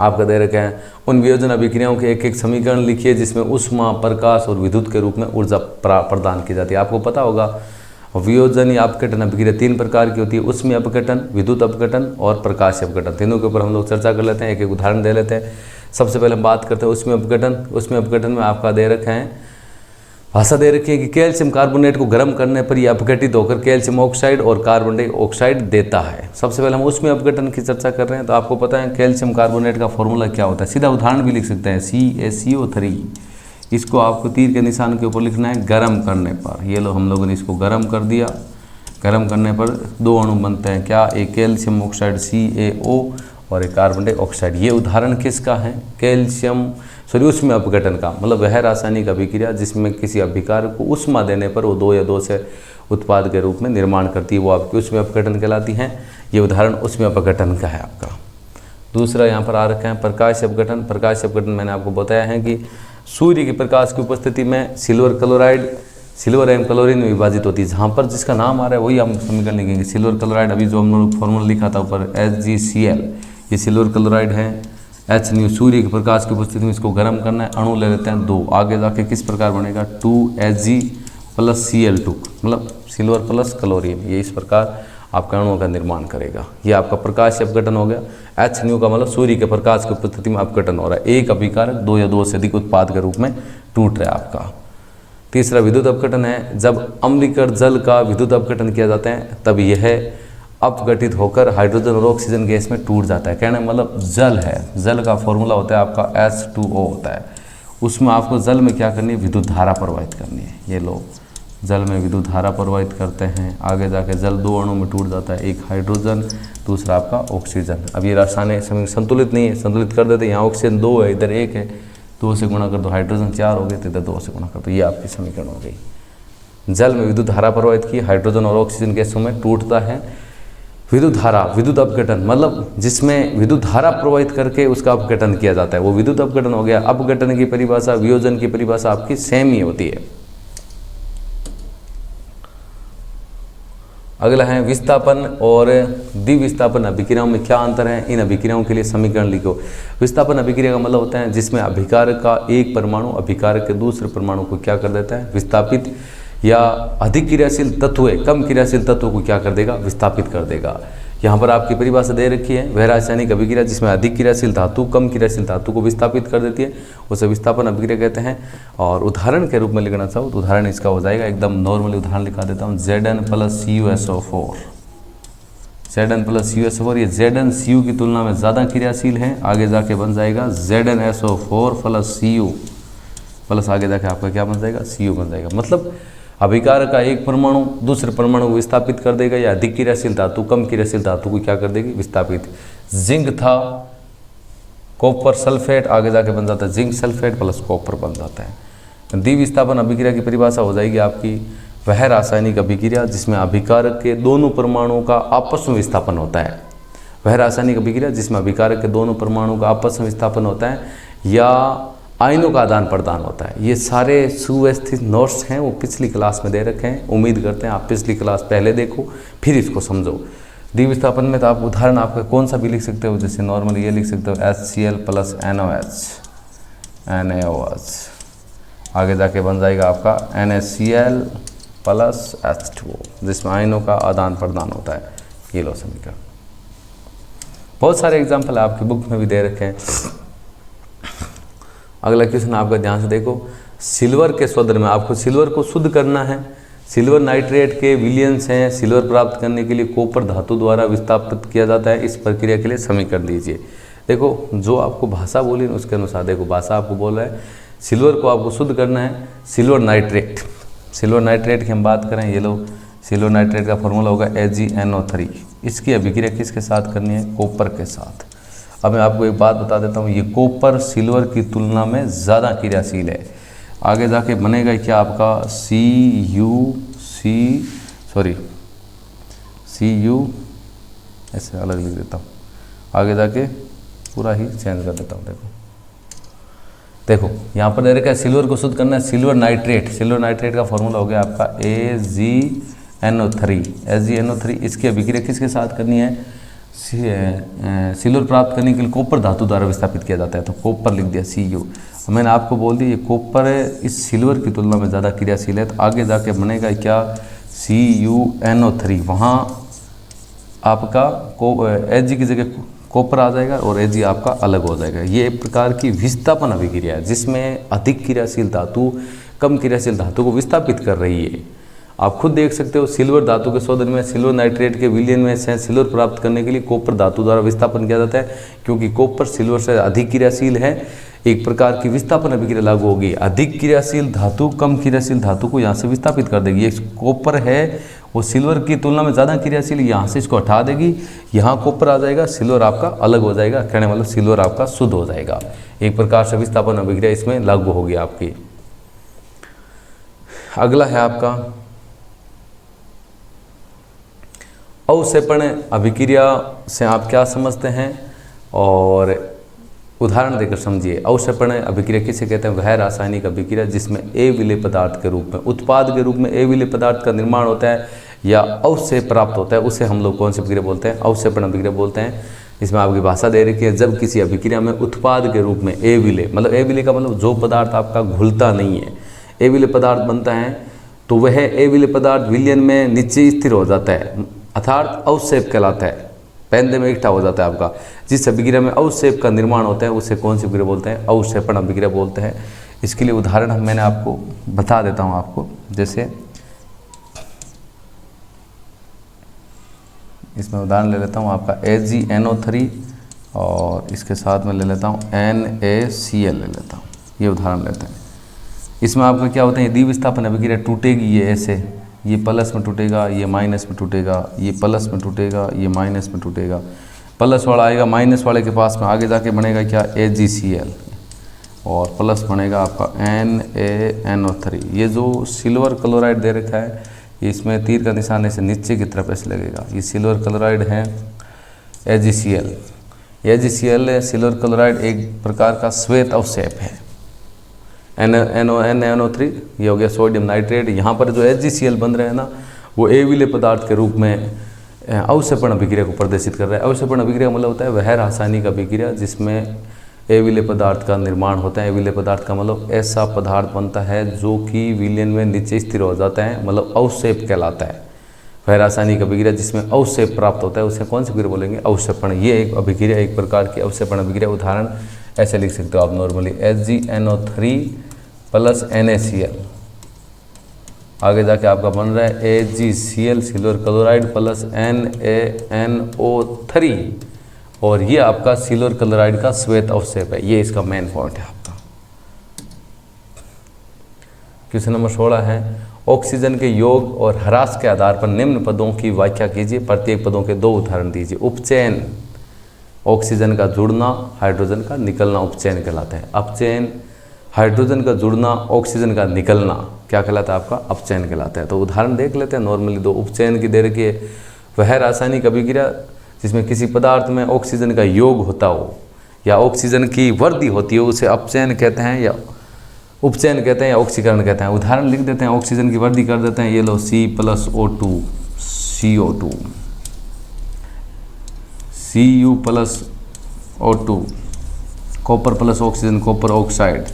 आपका दे रखे हैं। उन वियोजन अभिक्रियाओं के एक एक समीकरण लिखिए जिसमें ऊष्मा, प्रकाश और विद्युत के रूप में ऊर्जा प्रदान की जाती है। आपको पता होगा वियोजन या अपघटन अभिक्रिया 3 प्रकार की होती है, ऊष्मीय अपघटन, विद्युत अपघटन और प्रकाशीय अपघटन। तीनों के ऊपर हम लोग चर्चा कर लेते हैं, एक एक उदाहरण दे लेते हैं। सबसे पहले हम बात करते हैं ऊष्मीय अपघटन। ऊष्मीय अपघटन में आपका दे रखे हैं, भाषा दे रखी है कि कैल्शियम कार्बोनेट को गर्म करने पर यह अपघटित होकर कैल्शियम ऑक्साइड और कार्बन डाइऑक्साइड देता है। सबसे पहले हम ऊष्मीय अपघटन की चर्चा कर रहे हैं। तो आपको पता है कैल्शियम कार्बोनेट का फॉर्मूला क्या होता है, सीधा उदाहरण भी लिख सकते हैं, CaCO3। इसको आपको तीर के निशान के ऊपर लिखना है गर्म करने पर। ये लो हम लोगों ने इसको गर्म कर दिया। गर्म करने पर 2 अणु बनते हैं, क्या, एक कैल्शियम ऑक्साइड CaO और एक कार्बन डाइऑक्साइड। ये उदाहरण किसका है, ऊष्मीय अपघटन का, मतलब वह रासायनिक अभिक्रिया जिसमें किसी अभिकार को ऊष्मा देने पर वो 2 या 2 से उत्पाद के रूप में निर्माण करती है, वो आपकी ऊष्मीय अपघटन कहलाती हैं। ये उदाहरण ऊष्मीय अपघटन का है आपका। दूसरा यहाँ पर आ रखा है प्रकाश अपघटन। प्रकाश अपघटन मैंने आपको बताया है कि सूर्य के प्रकाश की उपस्थिति में सिल्वर क्लोराइड सिल्वर एवं क्लोरीन में विभाजित होती है। जहाँ पर जिसका नाम आ रहा है वही हम समीकरण लिखेंगे। सिल्वर क्लोराइड, अभी जो हम लोग फॉर्मूला लिखा था ऊपर HgCl, ये सिल्वर क्लोराइड है। H सूर्य के प्रकाश की उपस्थिति में इसको गर्म करना है, अणु ले लेते हैं 2। आगे जाके किस प्रकार बनेगा, 2Hg + Cl2, मतलब सिल्वर प्लस क्लोरीन। ये इस प्रकार आपका अणुओं का निर्माण करेगा। ये आपका प्रकाश अपघटन हो गया। H का मतलब सूर्य के प्रकाश की उपस्थिति में अपघटन हो रहा है, एक अभिकारक 2 या 2 से अधिक उत्पाद के रूप में टूट रहा है आपका। तीसरा विद्युत अपघटन है। जब अम्लीकरण जल का विद्युत अपघटन किया जाता है तब यह अपघटित होकर हाइड्रोजन और ऑक्सीजन गैस में टूट जाता है। कहने मतलब जल है, जल का फॉर्मूला होता है आपका H2O होता है। उसमें आपको जल में क्या करनी है, विद्युत धारा प्रवाहित करनी है। ये लो जल में विद्युत धारा प्रवाहित करते हैं, आगे जाके जल 2 अणु में टूट जाता है, एक हाइड्रोजन, दूसरा आपका ऑक्सीजन। अब ये रासायनिक समीकरण संतुलित नहीं है, संतुलित कर देते हैं। यहाँ ऑक्सीजन 2 है, इधर 1 है, 2 से गुणा कर दो, हाइड्रोजन 4 हो गए, तो इधर 2 से गुणा कर दो। ये आपकी समीकरण हो गई। जल में विद्युत धारा प्रवाहित की, हाइड्रोजन और ऑक्सीजन गैसों में टूटता है। विद्युत धारा, विद्युत अपघटन मतलब जिसमें विद्युत धारा प्रवाहित करके उसका अपघटन किया जाता है, वो विद्युत अपघटन हो गया। अपघटन की परिभाषा, वियोजन की परिभाषा आपकी सेम ही होती है। अगला है विस्थापन और द्विविस्थापन अभिक्रियाओं में क्या अंतर है, इन अभिक्रियाओं के लिए समीकरण लिखो। विस्थापन अभिक्रिया का मतलब होता है जिसमें अभिकारक का एक परमाणु अभिकारक के दूसरे परमाणु को क्या कर देता है, विस्थापित, या अधिक क्रियाशील तत्व कम क्रियाशील तत्व को क्या कर देगा, विस्थापित कर देगा। यहाँ पर आपकी परिभाषा दे रखी है, वह रासायनिक अभिक्रिया जिसमें अधिक क्रियाशील धातु कम क्रियाशील धातु को विस्थापित कर देती है, उसे विस्थापन अभिक्रिया कहते हैं। और उदाहरण के रूप में लिखना चाहो तो उदाहरण इसका हो जाएगा, एकदम नॉर्मली उदाहरण लिखा देता हूँ, Zn + CuSO4। Zn + CuSO4, ये Zn Cu की तुलना में ज़्यादा क्रियाशील है। आगे जाके बन जाएगा ZnSO4 + Cu प्लस आगे जाके आपका क्या बन जाएगा, Cu बन जाएगा। मतलब अभिकारक का एक परमाणु दूसरे परमाणु को विस्थापित कर देगा, या अधिक क्रियाशील धातु कम क्रियाशील धातु को क्या कर देगी, विस्थापित। जिंक था कॉपर सल्फेट, आगे जाके बन जाता है जिंक सल्फेट + कॉपर बन जाता है। द्विविस्थापन अभिक्रिया की परिभाषा हो जाएगी आपकी, वह रासायनिक अभिक्रिया जिसमें अभिकारक के दोनों परमाणुओं का आपस में विस्थापन होता है। वह रासायनिक अभिक्रिया जिसमें अभिकारक के दोनों परमाणुओं का आपस में विस्थापन होता है या आयनों का आदान प्रदान होता है। ये सारे सुव्यवस्थित नोट्स हैं, वो पिछली क्लास में दे रखे हैं। उम्मीद करते हैं आप पिछली क्लास पहले देखो फिर इसको समझो। द्विविस्थापन में तो आप उदाहरण आपका कौन सा भी लिख सकते हो, जैसे नॉर्मली ये लिख सकते हो HCl + NaOH, आगे जाके बन जाएगा आपका NaCl + H2O, जिसमें आयनों का आदान प्रदान होता है। ये लो समीकरण। बहुत सारे एग्जाम्पल आपकी बुक में भी दे रखे हैं। अगला क्वेश्चन आपका ध्यान से देखो, सिल्वर के शोधन में आपको सिल्वर को शुद्ध करना है। सिल्वर नाइट्रेट के विलियंस हैं, सिल्वर प्राप्त करने के लिए कॉपर धातु द्वारा विस्थापित किया जाता है। इस प्रक्रिया के लिए समीकरण दीजिए। देखो जो आपको भाषा बोली उसके अनुसार देखो, भाषा आपको बोल रहा है सिल्वर को आपको शुद्ध करना है। सिल्वर नाइट्रेट, सिल्वर नाइट्रेट की हम बात करें, ये लो सिल्वर नाइट्रेट का फॉर्मूला होगा AgNO3। इसकी अभिक्रिया किसके साथ करनी है, कॉपर के साथ। अब मैं आपको एक बात बता देता हूँ, ये कॉपर सिल्वर की तुलना में ज़्यादा क्रियाशील है। आगे जाके बनेगा क्या आपका Cu ऐसे अलग लिख देता हूँ, आगे जाके पूरा ही चेंज कर देता हूँ। देखो यहाँ पर दे रखा है सिल्वर को शुद्ध करना है, सिल्वर नाइट्रेट का फॉर्मूला हो गया आपका AgNO3। इसकी अभिक्रिया किसके साथ करनी है, सिल्वर प्राप्त करने के लिए कॉपर धातु द्वारा विस्थापित किया जाता है, तो कॉपर लिख दिया Cu। मैंने आपको बोल दिया ये कॉपर इस सिल्वर की तुलना में ज़्यादा क्रियाशील है, तो आगे जाके बनेगा क्या CuNO3। वहाँ आपका Ag की जगह कॉपर आ जाएगा और Ag आपका अलग हो जाएगा। ये एक प्रकार की विस्थापन अभिक्रिया है जिसमें अधिक क्रियाशील धातु कम क्रियाशील धातु को विस्थापित कर रही है। आप खुद देख सकते हो सिल्वर धातु के शोधन में सिल्वर नाइट्रेट के विलयन में से सिल्वर प्राप्त करने के लिए कॉपर धातु द्वारा विस्थापन किया जाता है, क्योंकि कॉपर सिल्वर से अधिक क्रियाशील है। एक प्रकार की विस्थापन अभिक्रिया लागू होगी, अधिक क्रियाशील धातु कम क्रियाशील धातु को यहाँ से विस्थापित कर देगी। ये कॉपर है वो सिल्वर की तुलना में ज़्यादा क्रियाशील, यहाँ से इसको हटा देगी, यहाँ कॉपर आ जाएगा, सिल्वर आपका अलग हो जाएगा, कहने मतलब सिल्वर आपका शुद्ध हो जाएगा। एक प्रकार से विस्थापन अभिक्रिया इसमें लागू होगी आपकी। अगला है आपका अवक्षेपण अभिक्रिया से आप क्या समझते हैं और उदाहरण देकर समझिए। अवक्षेपण अभिक्रिया किसे कहते हैं? वह रासायनिक अभिक्रिया जिसमें अविलेय पदार्थ के रूप में उत्पाद के रूप में अविलेय पदार्थ का निर्माण होता है या अवक्षेप प्राप्त होता है, उसे हम लोग कौन सी अभिक्रिया बोलते हैं? अवक्षेपण अभिक्रिया बोलते हैं। इसमें आपकी भाषा दे रखी है, जब किसी अभिक्रिया में उत्पाद के रूप में अविलेय, मतलब अविलेय का मतलब जो पदार्थ आपका घुलता नहीं है, अविलेय पदार्थ बनता है, तो वह अविलेय पदार्थ विलयन में नीचे स्थिर हो जाता है, अर्थात अवक्षेप कहलाता है, पैंदे में इकट्ठा हो जाता है आपका। जिस अभिक्रिया में अवक्षेप का निर्माण होता है उसे कौन सी अभिक्रिया बोलते हैं? अवक्षेपण अभिक्रिया बोलते हैं। इसके लिए उदाहरण मैंने आपको बता देता हूँ आपको, जैसे इसमें उदाहरण ले लेता हूँ आपका AgNO3 और इसके साथ में ले लेता हूँ NaCl ले लेता हूँ, ये उदाहरण लेते हैं। इसमें आपका क्या होता है, ये द्विविस्थापन अभिक्रिया टूटेगी, ये ऐसे, ये प्लस में टूटेगा, ये माइनस में टूटेगा, ये प्लस में टूटेगा, ये माइनस में टूटेगा, प्लस वाला आएगा माइनस वाले के पास में, आगे जाके बनेगा क्या AgCl और प्लस बनेगा आपका NaNO3। ये जो सिल्वर क्लोराइड दे रखा है, इसमें तीर का निशान ऐसे नीचे की तरफ ऐसे लगेगा, ये सिल्वर क्लोराइड है AgCl। AgCl सिल्वर क्लोराइड एक प्रकार का श्वेत अवक्षेप है। NaNO3 ये हो गया सोडियम नाइट्रेट। यहाँ पर जो AgCl बन रहे हैं ना, वो अविलेय पदार्थ के रूप में अवक्षेपण अभिक्रिया को प्रदर्शित कर रहा है। अवक्षेपण अभिक्रिया मतलब होता है वह रासायनिक अभिक्रिया जिसमें अविलेय पदार्थ का निर्माण होता है। अविलेय पदार्थ का मतलब ऐसा पदार्थ बनता है जो कि विलयन में नीचे स्थिर हो जाता है, मतलब अवक्षेप कहलाता है। वह रासायनिक अभिक्रिया जिसमें अवक्षेप प्राप्त होता है उसे कौन सी अभिक्रिया बोलेंगे? अवक्षेपण। ये एक अभिक्रिया, एक प्रकार की अवक्षेपण अभिक्रिया। उदाहरण ऐसे लिख सकते हो आप नॉर्मली AgNO3 प्लस NaCl, आगे जाके आपका बन रहा है AgCl silver chloride plus NaNO3 और ये आपका सिल्वर क्लोराइड का श्वेत अवक्षेप है। ये इसका मेन पॉइंट है आपका। क्वेश्चन नंबर 16 है, ऑक्सीजन के योग और ह्रास के आधार पर निम्न पदों की व्याख्या कीजिए, प्रत्येक पदों के 2 उदाहरण दीजिए। उपचयन, ऑक्सीजन का जुड़ना, हाइड्रोजन का निकलना उपचयन कहलाता है। अपचयन, हाइड्रोजन का जुड़ना, ऑक्सीजन का निकलना क्या कहलाता है? आपका अपचयन कहलाता है। तो उदाहरण देख लेते हैं नॉर्मली 2। उपचयन की दे रखी है, वह रासायनिक अभिक्रिया जिसमें किसी पदार्थ में ऑक्सीजन का योग होता हो या ऑक्सीजन की वृद्धि होती हो उसे अपचयन कहते हैं या उपचयन कहते हैं या ऑक्सीकरण कहते हैं। उदाहरण लिख देते हैं, ऑक्सीजन की वृद्धि कर देते हैं, ये लो C+O2 CO2, Cu+O2, copper plus oxygen copper oxide,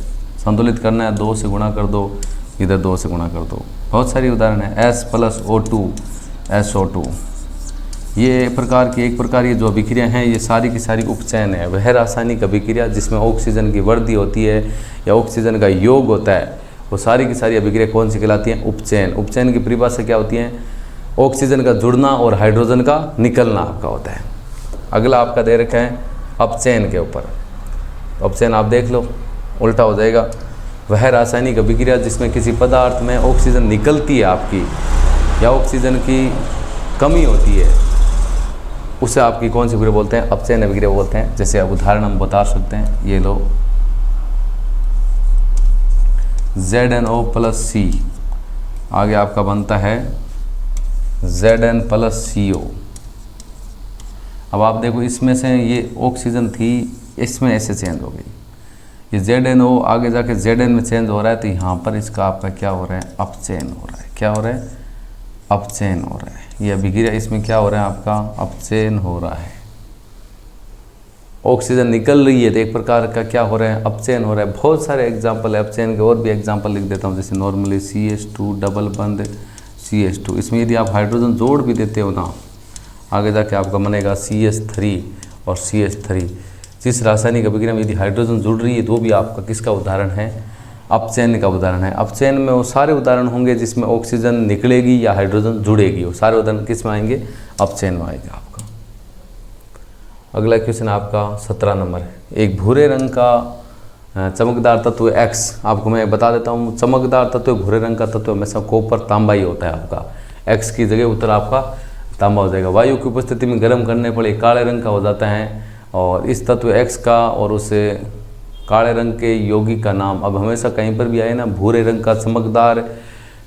संतुलित करना है 2 से गुणा कर दो, इधर 2 से गुणा कर दो। बहुत सारी उदाहरण है S+O2 SO2। ये प्रकार की एक प्रकार ये जो अभिक्रिया हैं ये सारी की सारी उपचयन है। वह रासायनिक अभिक्रिया जिसमें ऑक्सीजन की वृद्धि होती है या ऑक्सीजन का योग होता है, वो सारी की सारी अभिक्रिया कौन सी कहलाती हैं? उपचयन। उपचयन की परिभाषा क्या होती है? ऑक्सीजन का जुड़ना और हाइड्रोजन का निकलना आपका होता है। अगला आपका दे रखा है अपचयन के ऊपर। अपचयन आप देख लो, उल्टा हो जाएगा। वह रासायनिक अभिक्रिया जिसमें किसी पदार्थ में ऑक्सीजन निकलती है आपकी या ऑक्सीजन की कमी होती है, उसे आपकी कौन सी अभिक्रिया बोलते हैं? अपचयन अभिक्रिया बोलते हैं। जैसे अब उदाहरण हम बता सकते हैं, ये लो ZNO+C, आगे आपका बनता है Zn+CO। अब आप देखो इसमें से ये ऑक्सीजन थी, इसमें ऐसे चेंज हो गई, ये ZNO आगे जाके Zn में चेंज हो रहा है, तो यहाँ पर इसका आपका क्या हो रहा है? अपचयन हो रहा है। क्या हो रहा है? अपचयन हो रहा है। ये अभिक्रिया इसमें क्या हो रहा है? आपका अपचयन हो रहा है। ऑक्सीजन निकल रही है तो एक प्रकार का क्या हो रहा है, अपचयन हो रहा है। बहुत सारे एग्जाम्पल है अपचयन के, और भी एग्जाम्पल लिख देता हूँ। जैसे नॉर्मली CH2 डबल बंद CH2, इसमें यदि आप हाइड्रोजन जोड़ भी देते हो ना, आगे जाके आपका बनेगा CH3 और CH3। जिस रासायनिक अभिक्रिया में यदि हाइड्रोजन जुड़ रही है तो भी आपका किसका उदाहरण है, अपचयन का उदाहरण है। अपचयन में वो सारे उदाहरण होंगे जिसमें ऑक्सीजन निकलेगी या हाइड्रोजन जुड़ेगी, वो सारे उदाहरण किस में आएंगे, अपचयन में आएंगे आपका। अगला क्वेश्चन आपका 17 नंबर है। एक भूरे रंग का चमकदार तत्व X, आपको मैं बता देता हूँ, चमकदार तत्व भूरे रंग का तत्व हमेशा कॉपर तांबा ही होता है आपका। X की जगह उत्तर आपका तांबा हो जाएगा। वायु की उपस्थिति में गर्म करने पर ये काले रंग का हो जाता है, और इस तत्व X का और उसे काले रंग के यौगिक का नाम, अब हमेशा कहीं पर भी आए ना भूरे रंग का चमकदार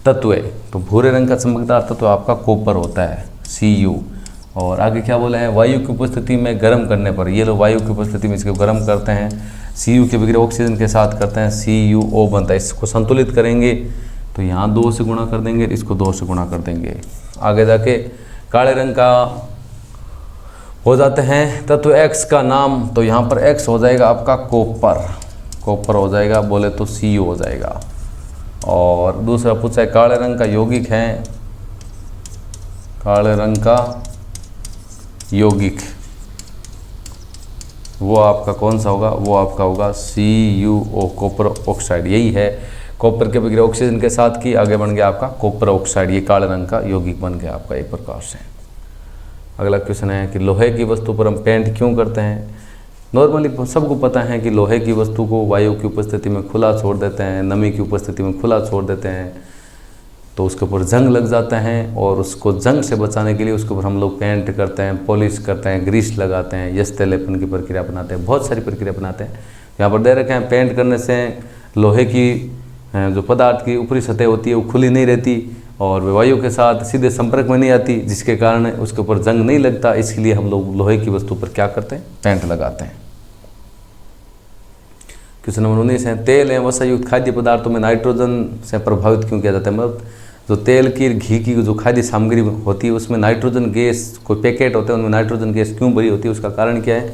तत्व है, तो भूरे रंग का चमकदार तत्व आपका कॉपर होता है Cu। और आगे क्या बोला है, वायु की उपस्थिति में गर्म करने पर, ये लोग वायु की उपस्थिति में इसको गर्म करते हैं, Cu की अभिक्रिया ऑक्सीजन के साथ करते हैं, CuO बनता है। इसको संतुलित करेंगे तो यहाँ 2 से गुणा कर देंगे, इसको 2 से गुणा कर देंगे। आगे जाके काले रंग का हो जाते हैं तत्व X का नाम, तो यहाँ पर X हो जाएगा आपका कॉपर, कॉपर हो जाएगा, बोले तो Cu हो जाएगा। और दूसरा पूछा है काले रंग का यौगिक है, काले रंग का यौगिक वो आपका कौन सा होगा, वो आपका होगा CuO, कॉपर ऑक्साइड। यही है, कॉपर की अभिक्रिया ऑक्सीजन के साथ की, आगे बन गया आपका कॉपर ऑक्साइड, ये काले रंग का यौगिक बन गया आपका एक प्रकार से। अगला क्वेश्चन है कि लोहे की वस्तु पर हम पेंट क्यों करते हैं। नॉर्मली सबको पता है कि लोहे की वस्तु को वायु की उपस्थिति में खुला छोड़ देते हैं, नमी की उपस्थिति में खुला छोड़ देते हैं तो उसके ऊपर जंग लग जाता है, और उसको जंग से बचाने के लिए उसके ऊपर हम लोग पेंट करते हैं, पॉलिश करते हैं, ग्रीस लगाते हैं, यस्ते लेपन की प्रक्रिया अपनाते हैं, बहुत सारी प्रक्रिया अपनाते हैं। यहाँ पर दे रखे हैं पेंट करने से लोहे की जो पदार्थ की ऊपरी सतह होती है वो खुली नहीं रहती और वायु के साथ सीधे संपर्क में नहीं आती, जिसके कारण उसके ऊपर जंग नहीं लगता। इसलिए हम लोग लोहे की वस्तु पर क्या करते हैं, पेंट लगाते हैं। क्वेश्चन नंबर 19 है, तेल एवं वसायुक्त खाद्य पदार्थों में नाइट्रोजन से प्रभावित क्यों किया जाता है। मतलब जो तेल की घी की जो खाद्य सामग्री होती है उसमें नाइट्रोजन गैस, कोई पैकेट होते हैं उनमें नाइट्रोजन गैस क्यों भरी होती है, उसका कारण क्या है।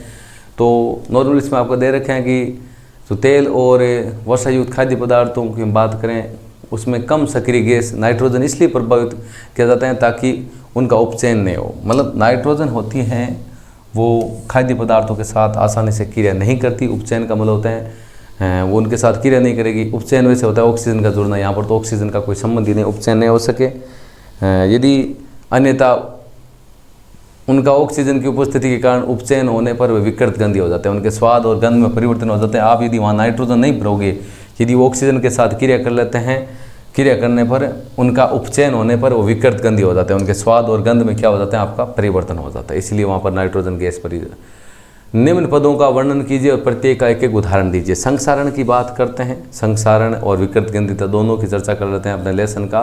तो नॉर्मली इसमें आपको दे रखे हैं कि जो तेल और वसायुक्त खाद्य पदार्थों की हम बात करें उसमें कम सक्रिय गैस नाइट्रोजन इसलिए प्रभावित किया जाता है ताकि उनका उपचयन नहीं हो। मतलब नाइट्रोजन होती हैं वो खाद्य पदार्थों के साथ आसानी से क्रिया नहीं करती। उपचयन का मतलब होता है वो उनके साथ क्रिया नहीं करेगी। उपचयन वैसे होता है ऑक्सीजन का जुड़ना, यहाँ पर तो ऑक्सीजन का कोई संबंध ही नहीं, उपचयन नहीं हो सके। यदि अन्यथा उनका ऑक्सीजन की उपस्थिति के कारण उपचयन होने पर वे विकृत गंधी हो जाते हैं, उनके स्वाद और गंध में परिवर्तन हो जाते हैं। आप यदि वहाँ नाइट्रोजन नहीं भरोगे, यदि वो ऑक्सीजन के साथ क्रिया कर लेते हैं, क्रिया करने पर उनका उपचयन होने पर वो विकृत गंधी हो जाते हैं, उनके स्वाद और गंध में क्या हो जाता है, आपका परिवर्तन हो जाता है। इसलिए वहाँ पर नाइट्रोजन गैस पर। निम्न पदों का वर्णन कीजिए और प्रत्येक का एक एक उदाहरण दीजिए। संक्षारण की बात करते हैं, संक्षारण और विकृत गंधिता दोनों की चर्चा कर लेते हैं। अपने लेसन का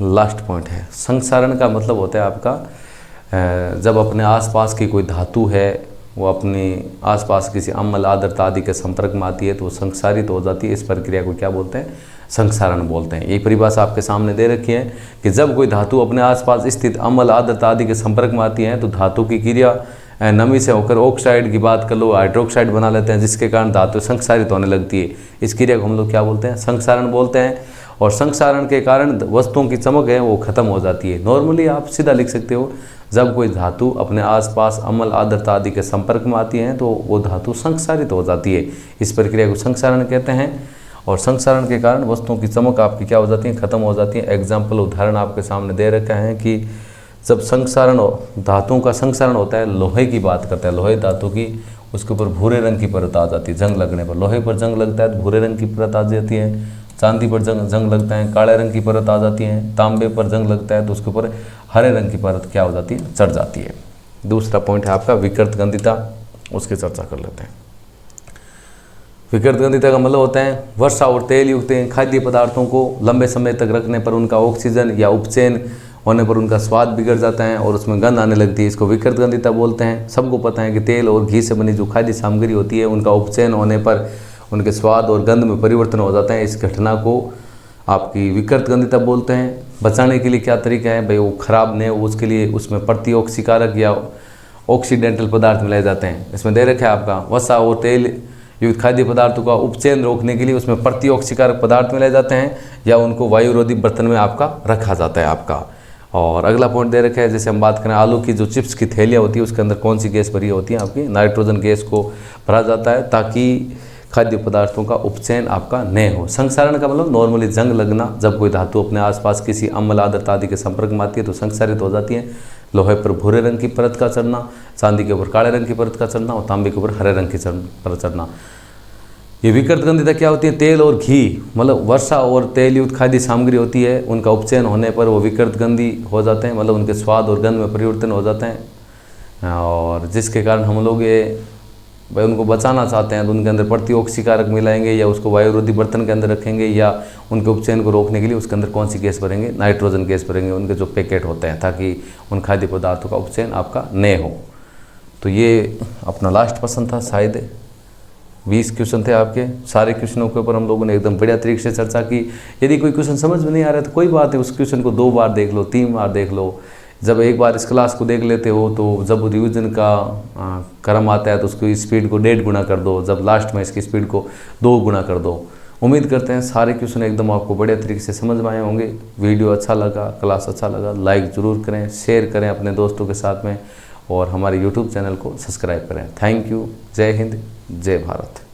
लास्ट पॉइंट है। संक्षारण का मतलब होता है आपका जब अपने आसपास की कोई धातु है वो अपने आसपास किसी अम्ल आर्द्रता आदि के संपर्क में आती है तो वो संक्षारित हो जाती है। इस प्रक्रिया को क्या बोलते हैं, संक्षारण बोलते हैं। ये परिभाषा आपके सामने दे रखी है कि जब कोई धातु अपने आसपास स्थित अम्ल आर्द्रता आदि के संपर्क में आती है तो धातु की क्रिया नमी से होकर ऑक्साइड की बात कर लो, हाइड्रोक्साइड बना लेते हैं, जिसके कारण धातु संक्षारित होने लगती है। इस क्रिया को हम लोग क्या बोलते हैं, संक्षारण बोलते हैं। और संक्षारण के कारण वस्तुओं की चमक है वो खत्म हो जाती है। नॉर्मली आप सीधा लिख सकते हो, जब कोई धातु अपने आसपास अम्ल आर्द्रता आदि के संपर्क में आती है तो वो धातु संक्षारित हो जाती है। इस प्रक्रिया को संक्षारण कहते हैं। और संक्षारण के कारण वस्तुओं की चमक आपकी क्या हो जाती है, खत्म हो जाती है। एग्जाम्पल उदाहरण आपके सामने दे रखा है कि जब संक्षारण धातुओं का संक्षारण होता है, लोहे की बात करते हैं, लोहे धातु की, उसके ऊपर भूरे रंग की परत आ जाती है जंग लगने पर। लोहे पर जंग लगता है तो भूरे रंग की परत आ जाती है। चांदी पर जंग लगता है, काले रंग की परत आ जाती है। तांबे पर जंग लगता है तो उसके ऊपर हरे रंग की परत क्या हो जाती है, चढ़ जाती है। दूसरा पॉइंट है आपका विकृत गंधिता, उसकी चर्चा कर लेते हैं। विकृत गंधिता का मतलब होता है वर्षा और तेल युक्त खाद्य पदार्थों को लंबे समय तक रखने पर उनका ऑक्सीजन या उपचयन होने पर उनका स्वाद बिगड़ जाता है और उसमें गंध आने लगती है। इसको विकृत गंधिता बोलते हैं। सबको पता है कि तेल और घी से बनी जो खाद्य सामग्री होती है उनका उपचयन होने पर उनके स्वाद और गंध में परिवर्तन हो जाता है। इस घटना को आपकी विकृत गंधिता बोलते हैं। बचाने के लिए क्या तरीका है भाई, वो खराब नहीं हो उसके लिए उसमें प्रतिऑक्सीकारक या ऑक्सीडेंटल पदार्थ मिलाए जाते हैं। इसमें दे रखा है आपका वसा और तेल युक्त खाद्य पदार्थों का उपचयन रोकने के लिए उसमें प्रतिऑक्सीकारक पदार्थ मिलाए जाते हैं या उनको वायुरोधी बर्तन में आपका रखा जाता है आपका। और अगला पॉइंट दे रखा है, जैसे हम बात करें आलू की जो चिप्स की थैलियाँ होती है उसके अंदर कौन सी गैस भरी होती है आपकी, नाइट्रोजन गैस को भरा जाता है ताकि खाद्य पदार्थों का उपचयन आपका न हो। संक्षारण का मतलब नॉर्मली जंग लगना, जब कोई धातु अपने आसपास किसी अम्ल आद्रता आदि के संपर्क में आती है तो संक्षारित हो जाती है। लोहे पर भूरे रंग की परत का चढ़ना, चांदी के ऊपर काले रंग की परत का चढ़ना और तांबे के ऊपर हरे रंग की परत चढ़ना। ये विकृत गंधिता क्या होती है, तेल और घी मतलब वर्षा और तेल युक्त खाद्य सामग्री होती है, उनका उपचयन होने पर वो विकृत गंधी हो जाते हैं, मतलब उनके स्वाद और गंध में परिवर्तन हो जाते हैं और जिसके कारण हम लोग ये भाई उनको बचाना चाहते हैं तो उनके अंदर प्रतिऑक्सीकारक मिलाएंगे या उसको वायुरोधी बर्तन के अंदर रखेंगे या उनके उपचयन को रोकने के लिए उसके अंदर कौन सी गैस भरेंगे, नाइट्रोजन गैस भरेंगे उनके जो पैकेट होते हैं ताकि उन खाद्य पदार्थों का उपचयन आपका न हो। तो ये अपना लास्ट प्रश्न था, शायद 20 क्वेश्चन थे आपके। सारे क्वेश्चनों के ऊपर हम लोगों ने एकदम बढ़िया तरीके से चर्चा की। यदि कोई क्वेश्चन समझ में नहीं आ रहा है तो कोई बात है, उस क्वेश्चन को 2 बार देख लो, 3 बार देख लो। जब एक बार इस क्लास को देख लेते हो तो जब रिवीजन का क्रम आता है तो उसकी स्पीड को 1.5 गुना कर दो, जब लास्ट में इसकी स्पीड को 2 गुना कर दो। उम्मीद करते हैं सारे क्वेश्चन एकदम आपको बढ़िया तरीके से समझ में आए होंगे। वीडियो अच्छा लगा, क्लास अच्छा लगा, लाइक ज़रूर करें, शेयर करें अपने दोस्तों के साथ में और हमारे यूट्यूब चैनल को सब्सक्राइब करें। Thank you. जय हिंद, जय भारत।